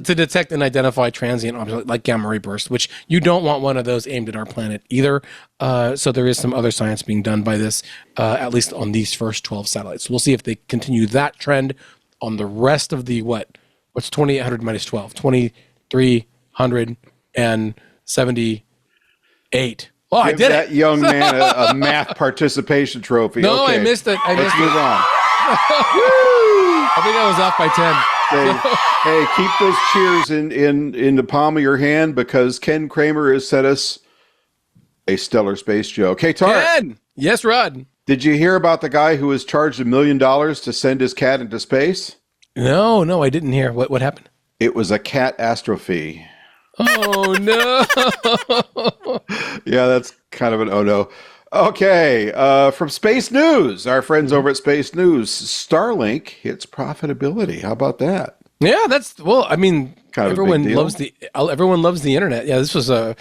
to detect and identify transient objects like gamma ray bursts, which you don't want one of those aimed at our planet either. So there is some other science being done by this, at least on these first 12 satellites. We'll see if they continue that trend on the rest of the What's 2,800 minus 12? 2,378. Oh, I did that young man a math participation trophy. No, okay. I missed it. Let's move on. I think I was off by 10. Hey, keep those cheers in the palm of your hand because Ken Kramer has set us a stellar space joke. Hey, Tariq. Ken! Yes, Rod. Did you hear about the guy who was charged $1 million to send his cat into space? No, I didn't hear. What happened? It was a cat astrophy. Oh, no. Yeah, that's kind of an oh no. Okay, from Space News, our friends over at Space News, Starlink hits profitability. How about that? Yeah, I mean, kind of everyone loves the internet. Yeah, this is a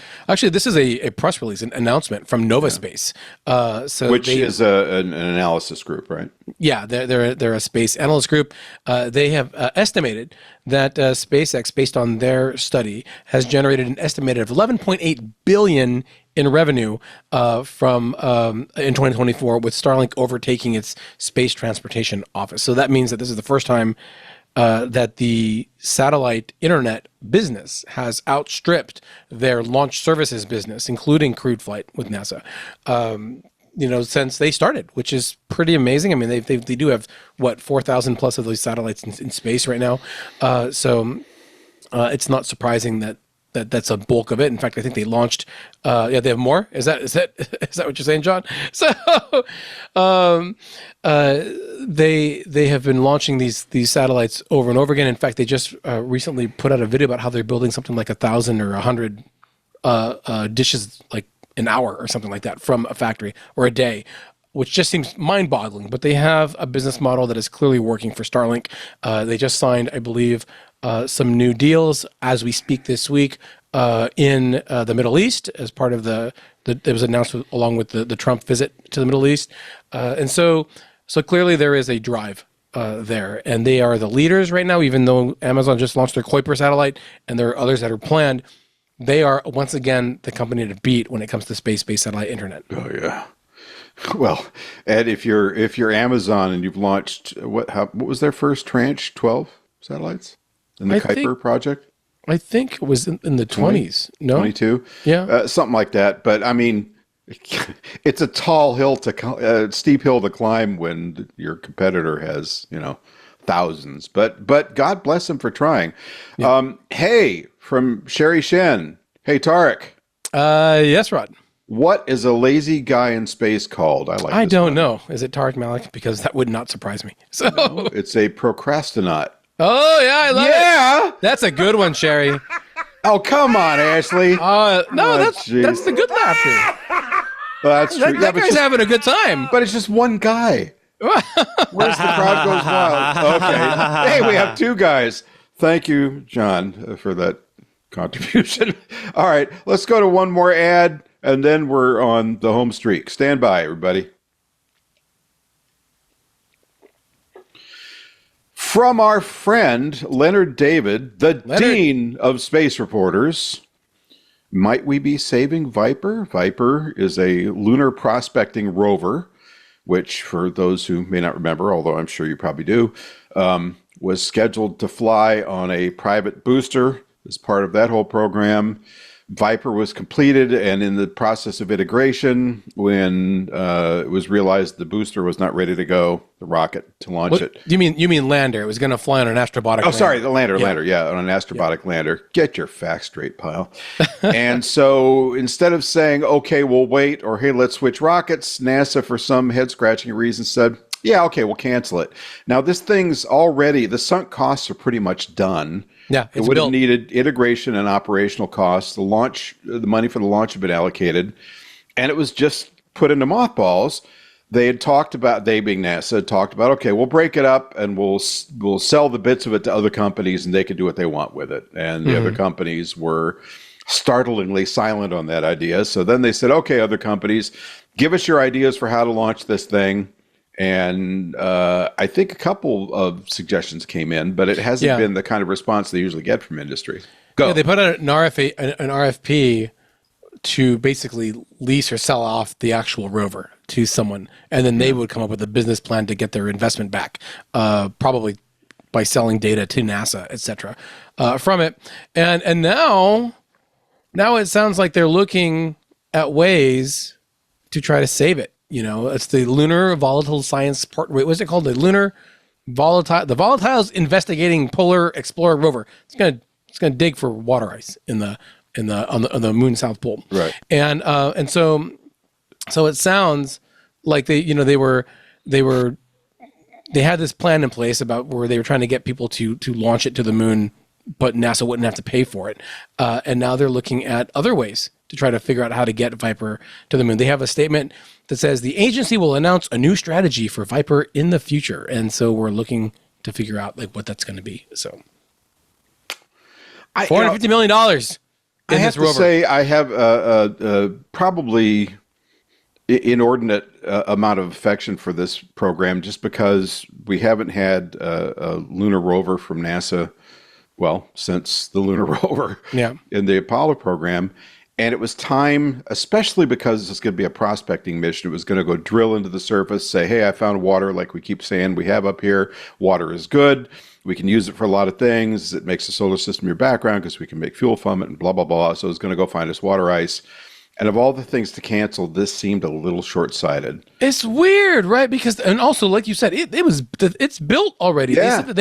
press release, an announcement from Nova Space. Which is an analysis group, right? Yeah, they're a space analyst group. They have estimated that SpaceX, based on their study, has generated an estimated of $11.8 billion in revenue from in 2024, with Starlink overtaking its space transportation office. So that means that this is the first time that the satellite internet business has outstripped their launch services business, including crewed flight with NASA, since they started, which is pretty amazing. I mean, they do have 4,000 plus of those satellites in space right now. So it's not surprising that's a bulk of it. In fact, I think they launched. They have more. Is that what you're saying, John? So they have been launching these satellites over and over again. In fact, they just recently put out a video about how they're building something like 1,000 or 100 dishes like an hour or something like that from a factory or a day, which just seems mind-boggling. But they have a business model that is clearly working for Starlink. They just signed, I believe, some new deals as we speak this week in the Middle East as part of it was announced along with the Trump visit to the Middle East. And so clearly there is a drive there, and they are the leaders right now, even though Amazon just launched their Kuiper satellite and there are others that are planned. They are once again the company to beat when it comes to space-based satellite internet. Oh yeah. Well, Ed, if you're Amazon and you've launched what was their first tranche? 12 satellites in the Kuiper project? I think it was in the 20s. No, 22. Yeah, something like that. But I mean, it's a steep hill to climb when your competitor has thousands. But God bless him for trying. Yeah. Hey, from Sherry Shen. Hey, Tariq. Yes, Rod. What is a lazy guy in space called? I don't know. Is it Tariq Malik? Because that would not surprise me. So no, it's a procrastinaut. Oh yeah, I love it. That's a good one, Sherry. Oh come on, Ashley. That's the good laughter. Well, that's true. That guy's having a good time. But it's just one guy. Where's the crowd goes wild? Okay. Hey, we have two guys. Thank you, John, for that contribution. All right, let's go to one more ad, and then we're on the home streak. Stand by, everybody. From our friend Leonard David, the Dean of Space Reporters, might we be saving Viper? Viper is a lunar prospecting rover, which, for those who may not remember, although I'm sure you probably do, was scheduled to fly on a private booster as part of that whole program. Viper was completed, and in the process of integration, when it was realized the booster was not ready to go, the rocket to launch it. You mean lander? It was going to fly on an astrobotic. Oh, sorry, the lander, on an astrobotic lander. Get your facts straight, pal. And so instead of saying, okay, we'll wait, or hey, let's switch rockets, NASA, for some head-scratching reason, said, yeah, okay, we'll cancel it. Now, this thing's already, the sunk costs are pretty much done. Yeah, it would have needed integration and operational costs. The money for the launch had been allocated, and it was just put into mothballs. They had talked about, they being NASA, had talked about, okay, we'll break it up and we'll sell the bits of it to other companies, and they can do what they want with it. And the other companies were startlingly silent on that idea. So then they said, okay, other companies, give us your ideas for how to launch this thing. And I think a couple of suggestions came in, but it hasn't been the kind of response they usually get from industry. Go. Yeah, they put out an RFP to basically lease or sell off the actual rover to someone, and then they would come up with a business plan to get their investment back, probably by selling data to NASA, etc. From it. And now it sounds like they're looking at ways to try to save it. You know, it's the Lunar Volatile Science Part. Wait, what's it called? The Volatiles Investigating Polar Explorer rover. It's gonna dig for water ice on the moon South Pole. Right. And so it sounds like they had this plan in place about where they were trying to get people to launch it to the moon, but NASA wouldn't have to pay for it. And now they're looking at other ways to try to figure out how to get Viper to the moon. They have a statement that says the agency will announce a new strategy for Viper in the future. And so we're looking to figure out like what that's going to be. So $450 million in this rover. To say I have probably inordinate amount of affection for this program, just because we haven't had a lunar rover from NASA, well, since the lunar rover in the Apollo program. And it was time, especially because it's going to be a prospecting mission. It was going to go drill into the surface, say, hey, I found water, like we keep saying we have up here. Water is good. We can use it for a lot of things. It makes the solar system your background because we can make fuel from it and blah, blah, blah. So it's going to go find us water ice. And of all the things to cancel, this seemed a little short-sighted. It's weird, right? Because, and also, like you said, it's built already. Yeah. They said that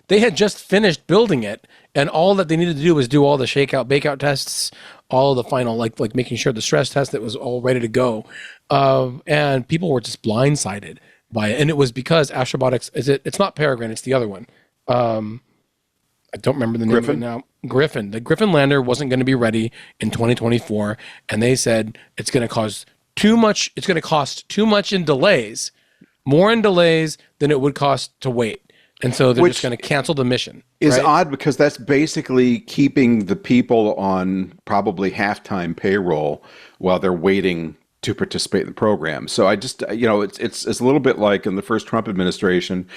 they had just finished building it, and all that they needed to do was do all the shakeout, bakeout tests, all the final, like making sure the stress test that was all ready to go. And people were just blindsided by it. And it was because Astrobotics, it's not Peregrine, it's the other one. I don't remember the name of it now. Griffin. The Griffin lander wasn't going to be ready in 2024, and they said it's going to cost too much. It's going to cost too much in delays, more in delays than it would cost to wait. And so they're just going to cancel the mission. Is odd because that's basically keeping the people on probably half-time payroll while they're waiting to participate in the program. So I just, it's a little bit like in the first Trump administration,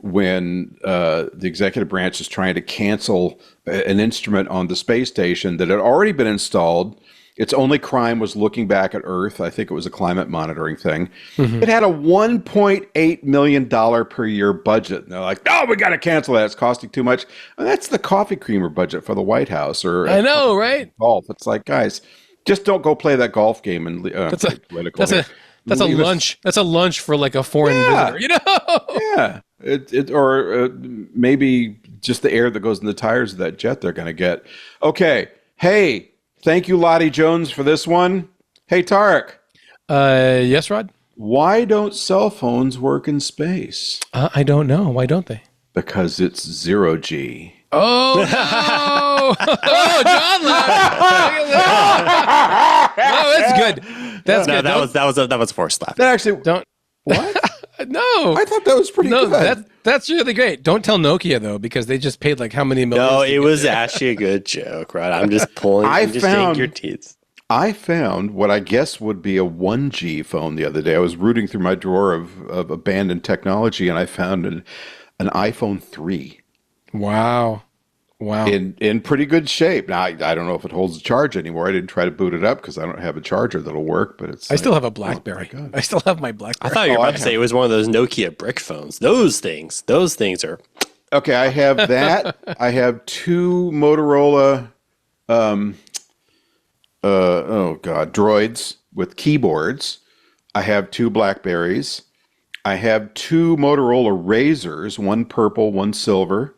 when the executive branch is trying to cancel an instrument on the space station that had already been installed. Its only crime was looking back at Earth. I think it was a climate monitoring thing. Mm-hmm. It had a $1.8 million per year budget. And they're like, no, we got to cancel that. It's costing too much. And that's the coffee creamer budget for the White House. Or I know, right? Golf. It's like, guys, just don't go play that golf game. And that's a lunch. That's a lunch for like a foreign visitor, Yeah. Or maybe just the air that goes in the tires of that jet they're going to get. Okay. Hey, thank you, Lottie Jones, for this one. Hey, Tariq. Yes, Rod? Why don't cell phones work in space? I don't know. Why don't they? Because it's 0G. Oh, no. Oh, John laughed. No, that's good. That's good. That was a forced laugh. That actually don't. What? No. I thought that was pretty No, good. that's really great. Don't tell Nokia though, because they just paid like how many millions? No, to it get was it. actually a good joke, right? I'm just pulling. I'm just yanking your teeth. I found what I guess would be a 1G phone the other day. I was rooting through my drawer of abandoned technology, and I found an iPhone 3. Wow. In pretty good shape. Now, I don't know if it holds a charge anymore. I didn't try to boot it up because I don't have a charger that'll work, but it's. I still have a BlackBerry. Oh, my God. I still have my BlackBerry. I thought you were about to say it was one of those Nokia brick phones. Those things are. Okay, I have that. I have 2 Motorola, droids with keyboards. I have 2 Blackberries. I have 2 Motorola Razors, one purple, one silver.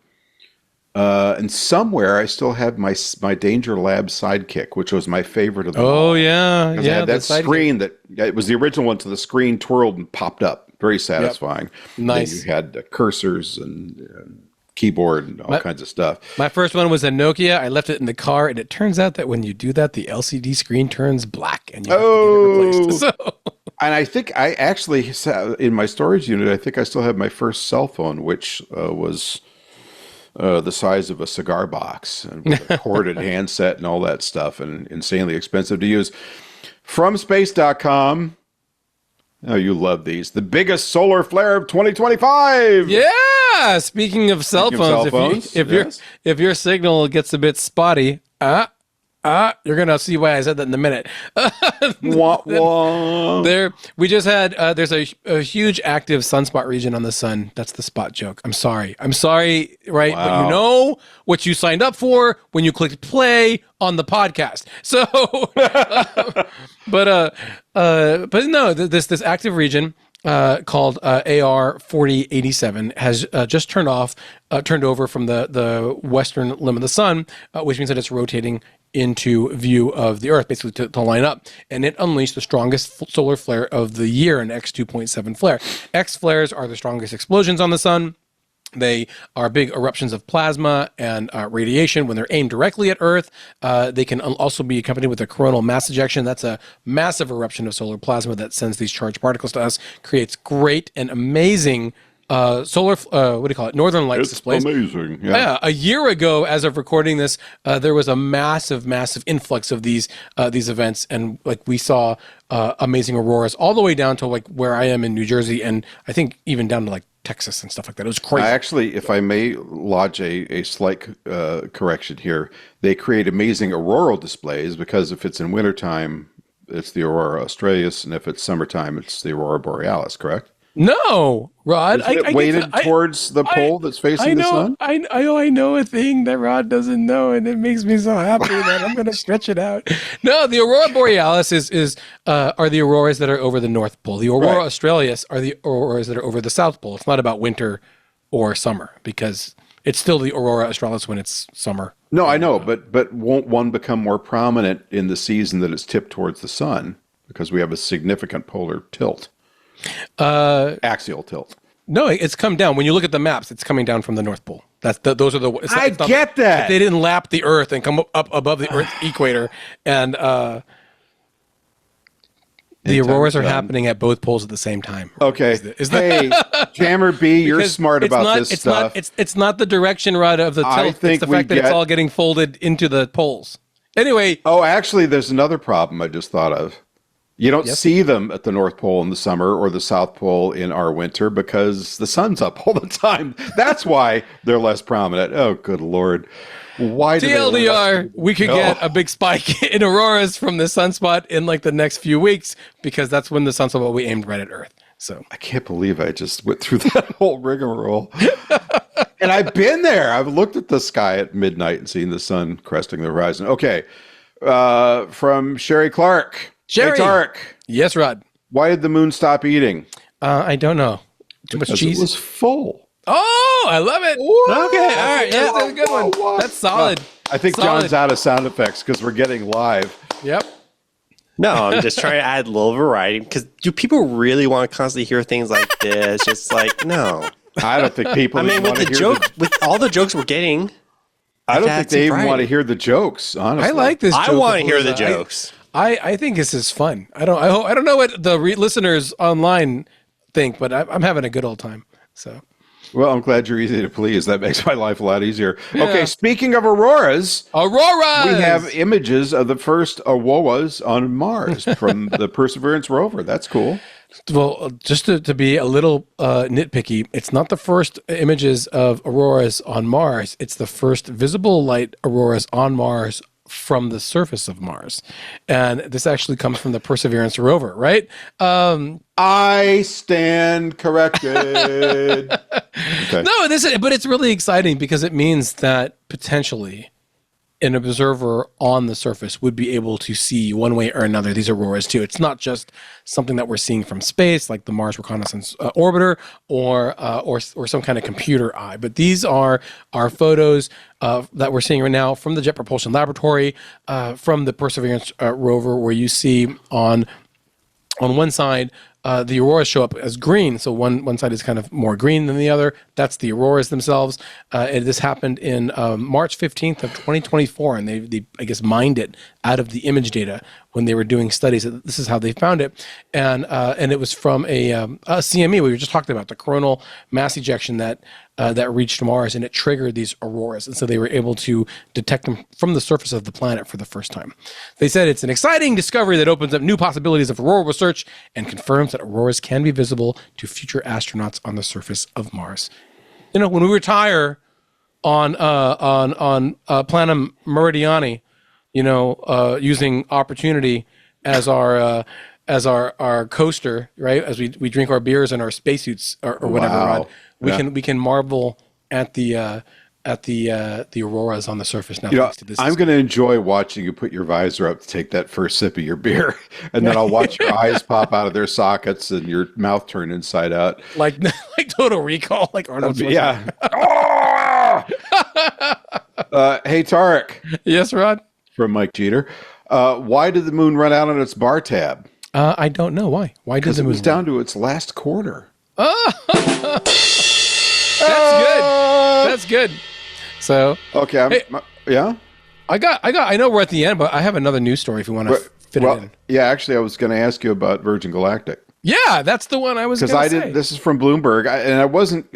And somewhere I still have my Danger Lab Sidekick, which was my favorite of them all. Oh yeah, Because yeah. I had that the Sidekick. screen it was the original one, so the screen twirled and popped up. Very satisfying. Nice. Then you had cursors and keyboard and all kinds of stuff. My first one was a Nokia. I left it in the car, and it turns out that when you do that, the LCD screen turns black, and you have to get it replaced. So. And I think I actually, in my storage unit, I think I still have my first cell phone, which was the size of a cigar box and with a corded handset and all that stuff, and insanely expensive to use. From space.com. Oh, you love these. The biggest solar flare of 2025. Yeah. Speaking of cell phones, if your signal gets a bit spotty, you're gonna see why I said that in a minute. Wah, wah. We just had there's a huge active sunspot region on the sun. That's the spot joke. I'm sorry, right? Wow. But you know what you signed up for when you clicked play on the podcast. So, but no, this active region called AR 4087 has just turned over from the western limb of the sun, which means that it's rotating into view of the Earth, basically to line up. And it unleashed the strongest solar flare of the year, an X2.7 flare. X flares are the strongest explosions on the sun. They are big eruptions of plasma and radiation when they're aimed directly at Earth. They can also be accompanied with a coronal mass ejection. That's a massive eruption of solar plasma that sends these charged particles to us, creates great and amazing solar, Northern Lights displays. Amazing. Yeah. A year ago, as of recording this, there was a massive influx of these events, and like we saw amazing auroras all the way down to like where I am in New Jersey, and I think even down to like Texas and stuff like that. It was crazy. I actually, if I may lodge a slight correction here, they create amazing auroral displays because if it's in wintertime, it's the aurora australis, and if it's summertime, it's the aurora borealis. Correct? No, Rod. Isn't it weighted towards the pole that's facing the sun? I know a thing that Rod doesn't know, and it makes me so happy that I'm going to stretch it out. No, the aurora borealis are the auroras that are over the North Pole. The aurora australis are the auroras that are over the South Pole. It's not about winter or summer because it's still the aurora australis when it's summer. No, I know, but won't one become more prominent in the season that it's tipped towards the sun because we have a significant polar tilt? Axial tilt. No, it's come down. When you look at the maps, it's coming down from the North Pole. Those are the. I get that. They didn't lap the Earth and come up above the Earth equator, and the auroras are happening at both poles at the same time. Okay. Hey, Jammer B, you're smart about this stuff. It's not the direction, Rod, of the tilt. It's the fact that it's all getting folded into the poles. Anyway. Oh, actually, there's another problem I just thought of. You don't see them at the North Pole in the summer or the South Pole in our winter because the sun's up all the time. That's why they're less prominent. Oh, good Lord. Why do TLDR, we could get a big spike in auroras from the sunspot in like the next few weeks because that's when the sunspot will be aimed right at Earth. So I can't believe I just went through that whole rigmarole. And I've been there. I've looked at the sky at midnight and seen the sun cresting the horizon. Okay. From Sherry Clark. Sherry. Hey, Tariq. Yes, Rod. Why did the moon stop eating? I don't know. Too much cheese? It was full. Oh, I love it. Whoa. Okay. All right. Yeah, that's a good one. Whoa. That's solid. I think John's out of sound effects because we're getting live. Yep. No, I'm just trying to add a little variety because do people really want to constantly hear things like this? Just like, no. I don't think people with all the jokes we're getting. I don't think they even want to hear the jokes, honestly. I like this joke. I want to hear the jokes. I think this is fun. I don't know what the listeners online think, but I'm having a good old time. So. Well, I'm glad you're easy to please. That makes my life a lot easier. Okay, speaking of auroras, we have images of the first auroras on Mars from the Perseverance rover. That's cool. Well, just to be a little nitpicky, it's not the first images of auroras on Mars. It's the first visible light auroras on Mars from the surface of Mars. And this actually comes from the Perseverance rover, right? I stand corrected. Okay. No, but it's really exciting because it means that potentially an observer on the surface would be able to see one way or another these auroras too. It's not just something that we're seeing from space, like the Mars Reconnaissance Orbiter, or some kind of computer eye. But these are photos that we're seeing right now from the Jet Propulsion Laboratory, from the Perseverance rover, where you see on one side, the auroras show up as green. So one side is kind of more green than the other. That's the auroras themselves. And this happened in March 15th of 2024. And they, I guess, mined it out of the image data when they were doing studies. This is how they found it. And it was from a CME. We were just talking about the coronal mass ejection that reached Mars, and it triggered these auroras. And so they were able to detect them from the surface of the planet for the first time. They said it's an exciting discovery that opens up new possibilities of auroral research and confirms that auroras can be visible to future astronauts on the surface of Mars. You know, when we retire on Planum Meridiani, you know, using Opportunity as our coaster, right? As we drink our beers in our spacesuits or whatever, Wow. Rod, we can marvel at the auroras on the surface now. You know, Thanks to this. I'm going to enjoy watching you put your visor up to take that first sip of your beer, and then I'll watch your eyes pop out of their sockets and your mouth turn inside out. like Total Recall, like Arnold Schwarzenegger. Yeah. Hey, Tariq. Yes, Rod. From Mike Jeter. Why did the moon run out on its bar tab? I don't know why. Why did Because the it moon was down to its last quarter. That's good. So Okay. Yeah. I know we're at the end, but I have another news story if you want to fit it in. Yeah, actually, I was going to ask you about Virgin Galactic. Yeah, that's the one I was going to say. This is from Bloomberg, and I wasn't.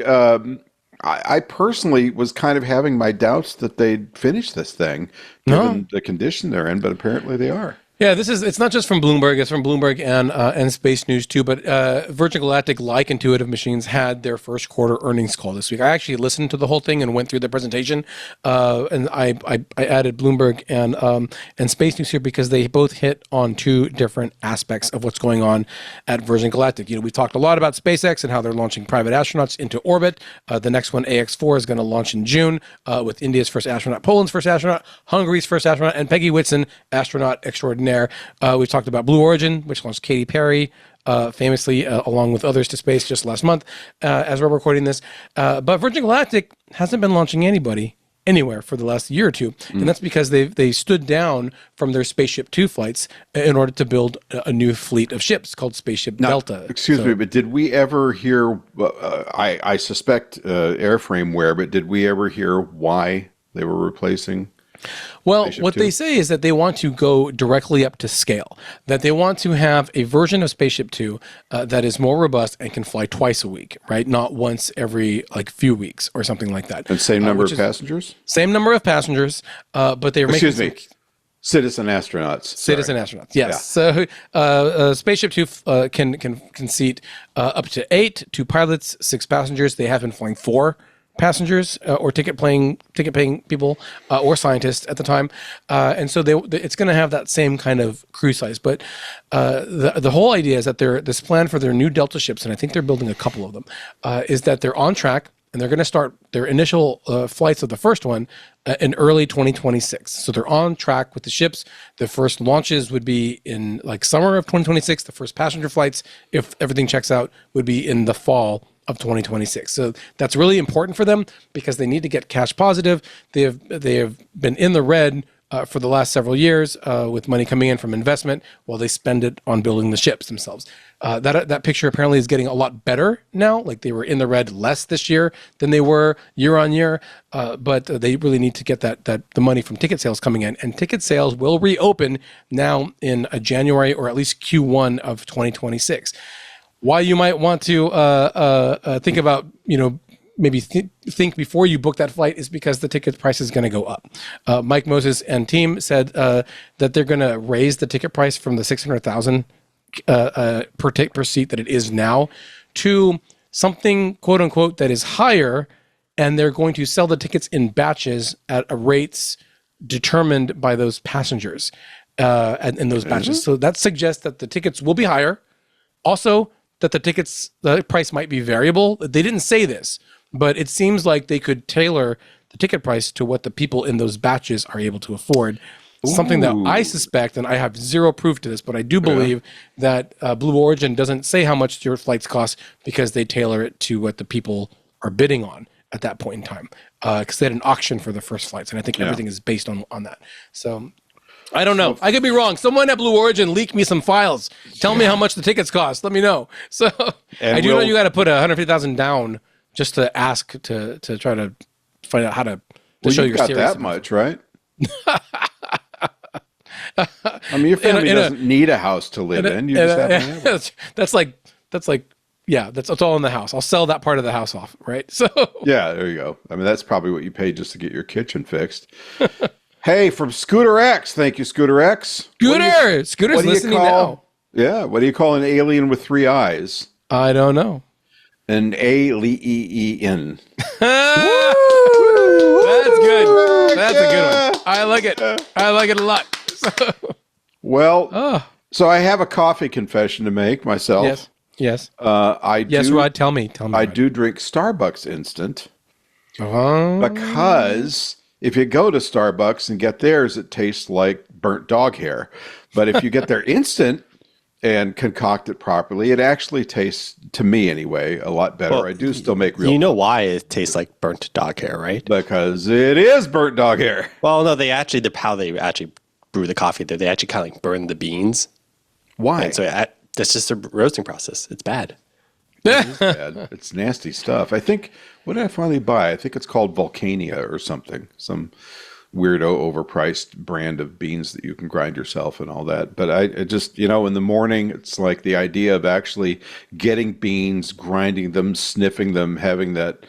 I personally was kind of having my doubts that they'd finish this thing, given the condition they're in, but apparently they are. Yeah, it's not just from Bloomberg. It's from Bloomberg and Space News too. But Virgin Galactic, like Intuitive Machines, had their first quarter earnings call this week. I actually listened to the whole thing and went through the presentation. And I added Bloomberg and Space News here because they both hit on two different aspects of what's going on at Virgin Galactic. You know, we talked a lot about SpaceX and how they're launching private astronauts into orbit. The next one, AX4, is going to launch in June with India's first astronaut, Poland's first astronaut, Hungary's first astronaut, and Peggy Whitson, astronaut extraordinaire. We've talked about Blue Origin, which launched Katy Perry famously, along with others, to space just last month as we're recording this. But Virgin Galactic hasn't been launching anybody anywhere for the last year or two. And that's because they stood down from their Spaceship Two flights in order to build a new fleet of ships called Spaceship Delta. Excuse me, but did we ever hear, I suspect airframe-ware, but did we ever hear why they were replacing? Well, Spaceship what Two? they say is that they want to go directly up to scale, that they want to have a version of Spaceship Two that is more robust and can fly twice a week, right? Not once every few weeks or something like that. And same number of passengers? Same number of passengers, but they're Excuse me. Citizen astronauts. Citizen astronauts, yes. Yeah. So Spaceship Two can seat up to 8, 2 pilots, 6 passengers. They have been flying 4 passengers or ticket paying people or scientists at the time, and so it's going to have that same kind of crew size. But the whole idea is that this plan for their new Delta ships, and I think they're building a couple of them, is that they're on track and they're going to start their initial flights of the first one in early 2026. So they're on track with the ships. The first launches would be in summer of 2026. The first passenger flights, if everything checks out, would be in the fall of 2026. So that's really important for them because they need to get cash positive. They have been in the red for the last several years with money coming in from investment while they spend it on building the ships themselves. That picture apparently is getting a lot better now. They were in the red less this year than they were year on year, but they really need to get the money from ticket sales coming in. And ticket sales will reopen now in January or at least Q1 of 2026. why you might want to think about, maybe think before you book that flight is because the ticket price is going to go up. Mike Moses and team said that they're going to raise the ticket price from the $600,000 per seat that it is now to something, quote unquote, that is higher, and they're going to sell the tickets in batches at rates determined by those passengers in those batches. So that suggests that the tickets will be higher. Also, that the price might be variable. They didn't say this, but it seems like they could tailor the ticket price to what the people in those batches are able to afford. Something that I suspect, and I have zero proof to this, but I do believe that Blue Origin doesn't say how much your flights cost because they tailor it to what the people are bidding on at that point in time. Because they had an auction for the first flights, and I think everything is based on that. So I don't know. I could be wrong. Someone at Blue Origin leak me some files. Tell me how much the tickets cost. Let me know. So I do know you got to put $150,000 down just to ask to try to find out how to show you're serious. That much, right? I mean, your family doesn't need a house to live in. You just have to have it. That's all in the house. I'll sell that part of the house off, right? So yeah, there you go. I mean, that's probably what you paid just to get your kitchen fixed. Hey, from Scooter X, thank you, Scooter X. Scooter's listening now. Yeah, what do you call an alien with 3 eyes? I don't know. An alien. That's good. That's a good one. I like it. I like it a lot. So I have a coffee confession to make myself. Yes. Yes, Rod, tell me. I Rod. do drink Starbucks Instant because if you go to Starbucks and get theirs, it tastes like burnt dog hair. But if you get their instant and concoct it properly, it actually tastes, to me anyway, a lot better. Well, I do still make real. You know why it tastes like burnt dog hair, right? Because it is burnt dog hair. Well, no, how they actually brew the coffee there, they actually kind of like burn the beans. Why? And so that's just a roasting process. It's bad. It is bad. It's nasty stuff. I think, what did I finally buy? I think it's called Volcania or something. Some weirdo overpriced brand of beans that you can grind yourself and all that. But I just, in the morning, it's like the idea of actually getting beans, grinding them, sniffing them, having that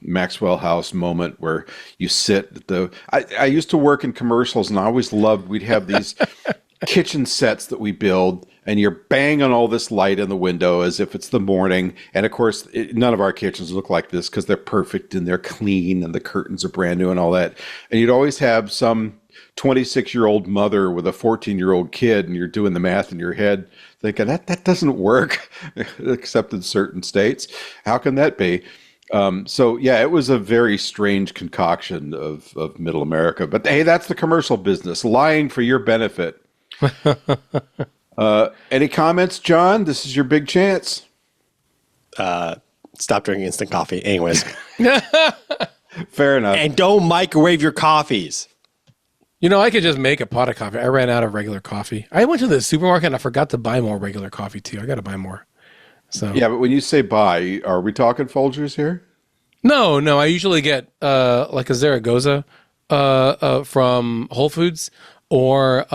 Maxwell House moment where you sit at I used to work in commercials, and I always loved, we'd have these kitchen sets that we build, and you're banging all this light in the window as if it's the morning. And of course, none of our kitchens look like this because they're perfect and they're clean and the curtains are brand new and all that. And you'd always have some 26-year-old mother with a 14-year-old kid, and you're doing the math in your head thinking that doesn't work except in certain states. How can that be? So yeah, it was a very strange concoction of middle America, but hey, that's the commercial business, lying for your benefit. Any comments, John? This is your big chance. Stop drinking instant coffee. Anyways. Fair enough. And don't microwave your coffees. I could just make a pot of coffee. I ran out of regular coffee. I went to the supermarket and I forgot to buy more regular coffee too. I got to buy more. So yeah, but when you say buy, are we talking Folgers here? No. I usually get like a Zaragoza from Whole Foods or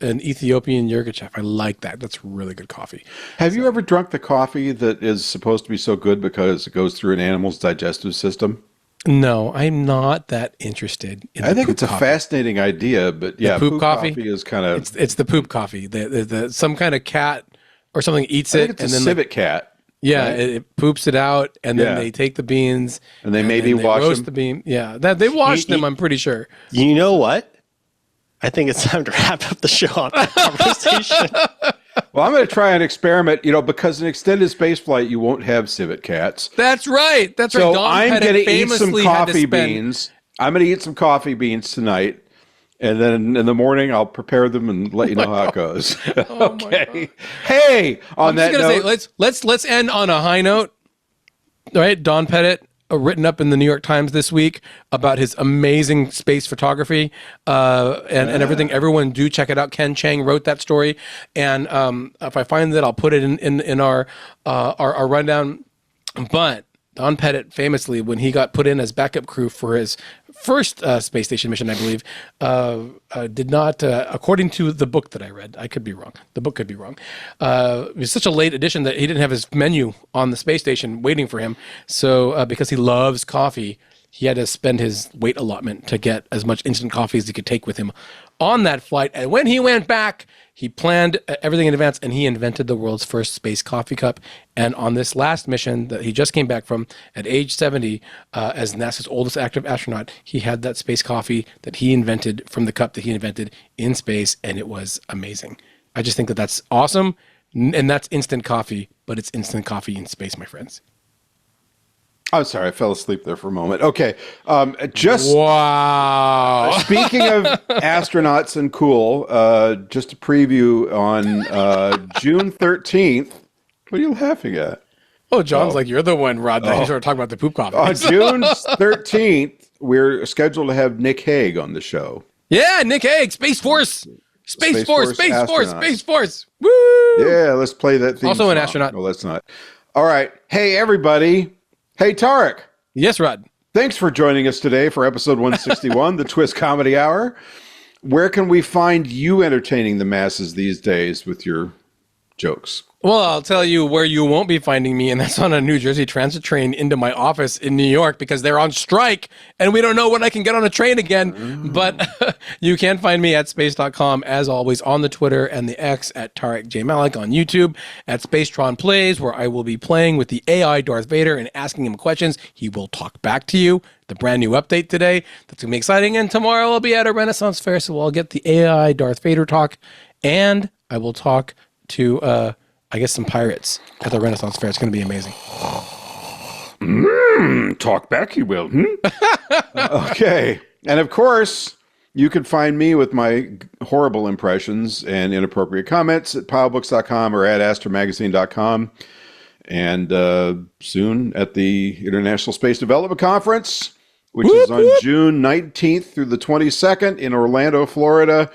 an Ethiopian Yirgacheffe. I like that. That's really good coffee. Have you ever drunk the coffee that is supposed to be so good because it goes through an animal's digestive system? No, I'm not that interested in I think it's a fascinating idea, but yeah, poop coffee is kind of... It's the poop coffee. The some kind of cat or something eats it. It's a civet cat. Yeah, right? it poops it out, and then they take the beans. And they maybe wash roast them. the bean. Yeah, they wash them, I'm pretty sure. You know what? I think it's time to wrap up the show on that conversation. Well, I'm going to try an experiment, because in extended space flight, you won't have civet cats. That's right. So I'm going to eat some coffee beans. I'm going to eat some coffee beans tonight. And then in the morning, I'll prepare them and let you know how it goes. Okay. Hey, on that note, say, let's end on a high note. All right, Don Pettit, written up in the New York Times this week about his amazing space photography and everything. Everyone do check it out. Ken Chang wrote that story, and if I find that, I'll put it in our rundown. But Don Pettit, famously, when he got put in as backup crew for his first space station mission, I believe, did not, according to the book that I read, I could be wrong. The book could be wrong. It was such a late addition that he didn't have his menu on the space station waiting for him. So because he loves coffee, he had to spend his weight allotment to get as much instant coffee as he could take with him on that flight. And when he went back, he planned everything in advance, and he invented the world's first space coffee cup. And on this last mission that he just came back from at age 70, as NASA's oldest active astronaut, he had that space coffee that he invented from the cup that he invented in space, and it was amazing. I just think that that's awesome. And that's instant coffee, but it's instant coffee in space, my friends. I'm sorry, I fell asleep there for a moment. Okay, just wow. Speaking of astronauts and cool, just a preview on June 13th. What are you laughing at? Oh, John's like, you're the one, Rod, that you started talking about the poop coffee. On June 13th, we're scheduled to have Nick Hague on the show. Yeah, Nick Hague, Space Force. Space Force. Woo! Yeah, let's play that theme Also song. an astronaut. No, let's not. All right. Hey, everybody. Hey, Tariq. Yes, Rod. Thanks for joining us today for episode 161, the TWiS Comedy Hour. Where can we find you entertaining the masses these days with your jokes? Well, I'll tell you where you won't be finding me, and that's on a New Jersey Transit train into my office in New York because they're on strike, and we don't know when I can get on a train again. But you can find me at space.com, as always, on the Twitter and the X, at Tariq J. Malik, on YouTube, at Spacetron Plays, where I will be playing with the AI Darth Vader and asking him questions. He will talk back to you. The brand new update today. That's going to be exciting. And tomorrow I'll be at a Renaissance fair, so I'll get the AI Darth Vader talk, and I will talk to... I guess some pirates at the Renaissance Fair. It's going to be amazing. Talk back, you will. Okay. And of course, you can find me with my horrible impressions and inappropriate comments at pilebooks.com or at astromagazine.com. And soon at the International Space Development Conference, which is on June 19th through the 22nd in Orlando, Florida,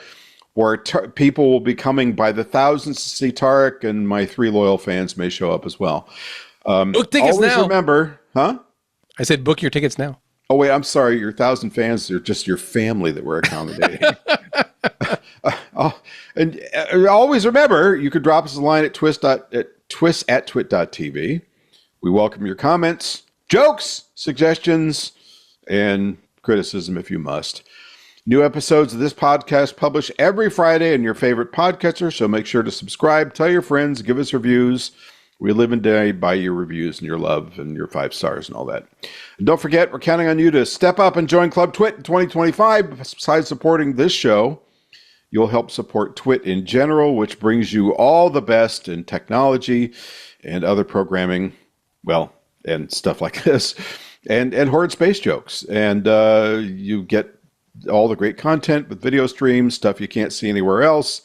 where people will be coming by the thousands to see Tariq, and my 3 loyal fans may show up as well. Book tickets always now. Remember, huh? I said book your tickets now. Oh, wait, I'm sorry. Your 1,000 fans are just your family that we're accommodating. And always remember, you could drop us a line at twis@twit.tv. We welcome your comments, jokes, suggestions, and criticism if you must. New episodes of this podcast publish every Friday in your favorite podcatcher, so make sure to subscribe, tell your friends, give us reviews. We live and die by your reviews and your love and your 5 stars and all that. And don't forget, we're counting on you to step up and join Club Twit in 2025. Besides supporting this show, you'll help support Twit in general, which brings you all the best in technology and other programming, well, and stuff like this, and horrid space jokes. And you get all the great content with video streams, stuff you can't see anywhere else,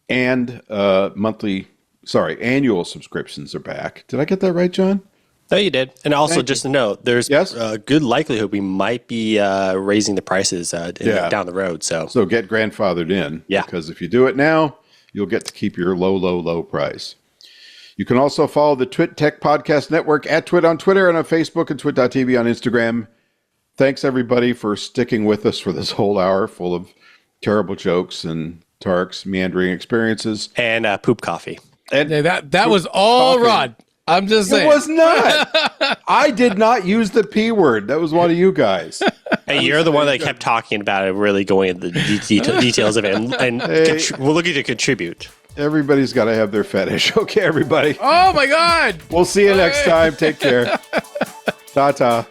and annual subscriptions are back. Did I get that right, John? No, you did. And also, just to note, there's Yes? a good likelihood we might be raising the prices down the road. So get grandfathered in. Yeah. Because if you do it now, you'll get to keep your low price. You can also follow the Twit Tech Podcast Network at Twit on Twitter and on Facebook and twit.tv on Instagram. Thanks, everybody, for sticking with us for this whole hour full of terrible jokes and Tariq's meandering experiences. And poop coffee. And that was all coffee. Rod. I'm just saying. It was not. I did not use the P word. That was one of you guys. And you're the one that kept talking about it, really going into the details of it. And we're looking to contribute. Everybody's got to have their fetish. Okay, everybody. Oh, my God. We'll see you next time. Take care. Ta-ta.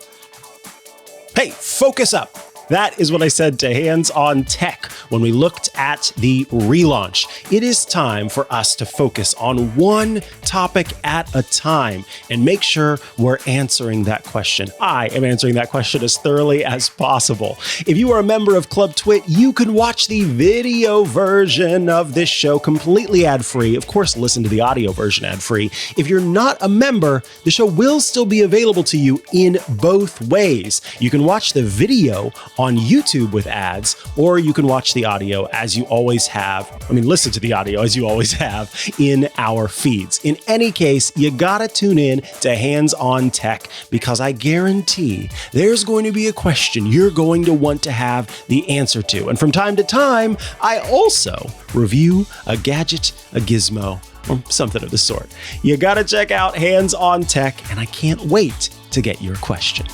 Hey, focus up. That is what I said to Hands on Tech when we looked at the relaunch. It is time for us to focus on one topic at a time and make sure we're answering that question. I am answering that question as thoroughly as possible. If you are a member of Club Twit, you can watch the video version of this show completely ad-free. Of course, listen to the audio version ad-free. If you're not a member, the show will still be available to you in both ways. You can watch the video on YouTube with ads, or you can watch the audio as you always have. Listen to the audio as you always have in our feeds. In any case, you gotta tune in to Hands on Tech, because I guarantee there's going to be a question you're going to want to have the answer to. And from time to time, I also review a gadget, a gizmo, or something of the sort. You gotta check out Hands on Tech, and I can't wait to get your question.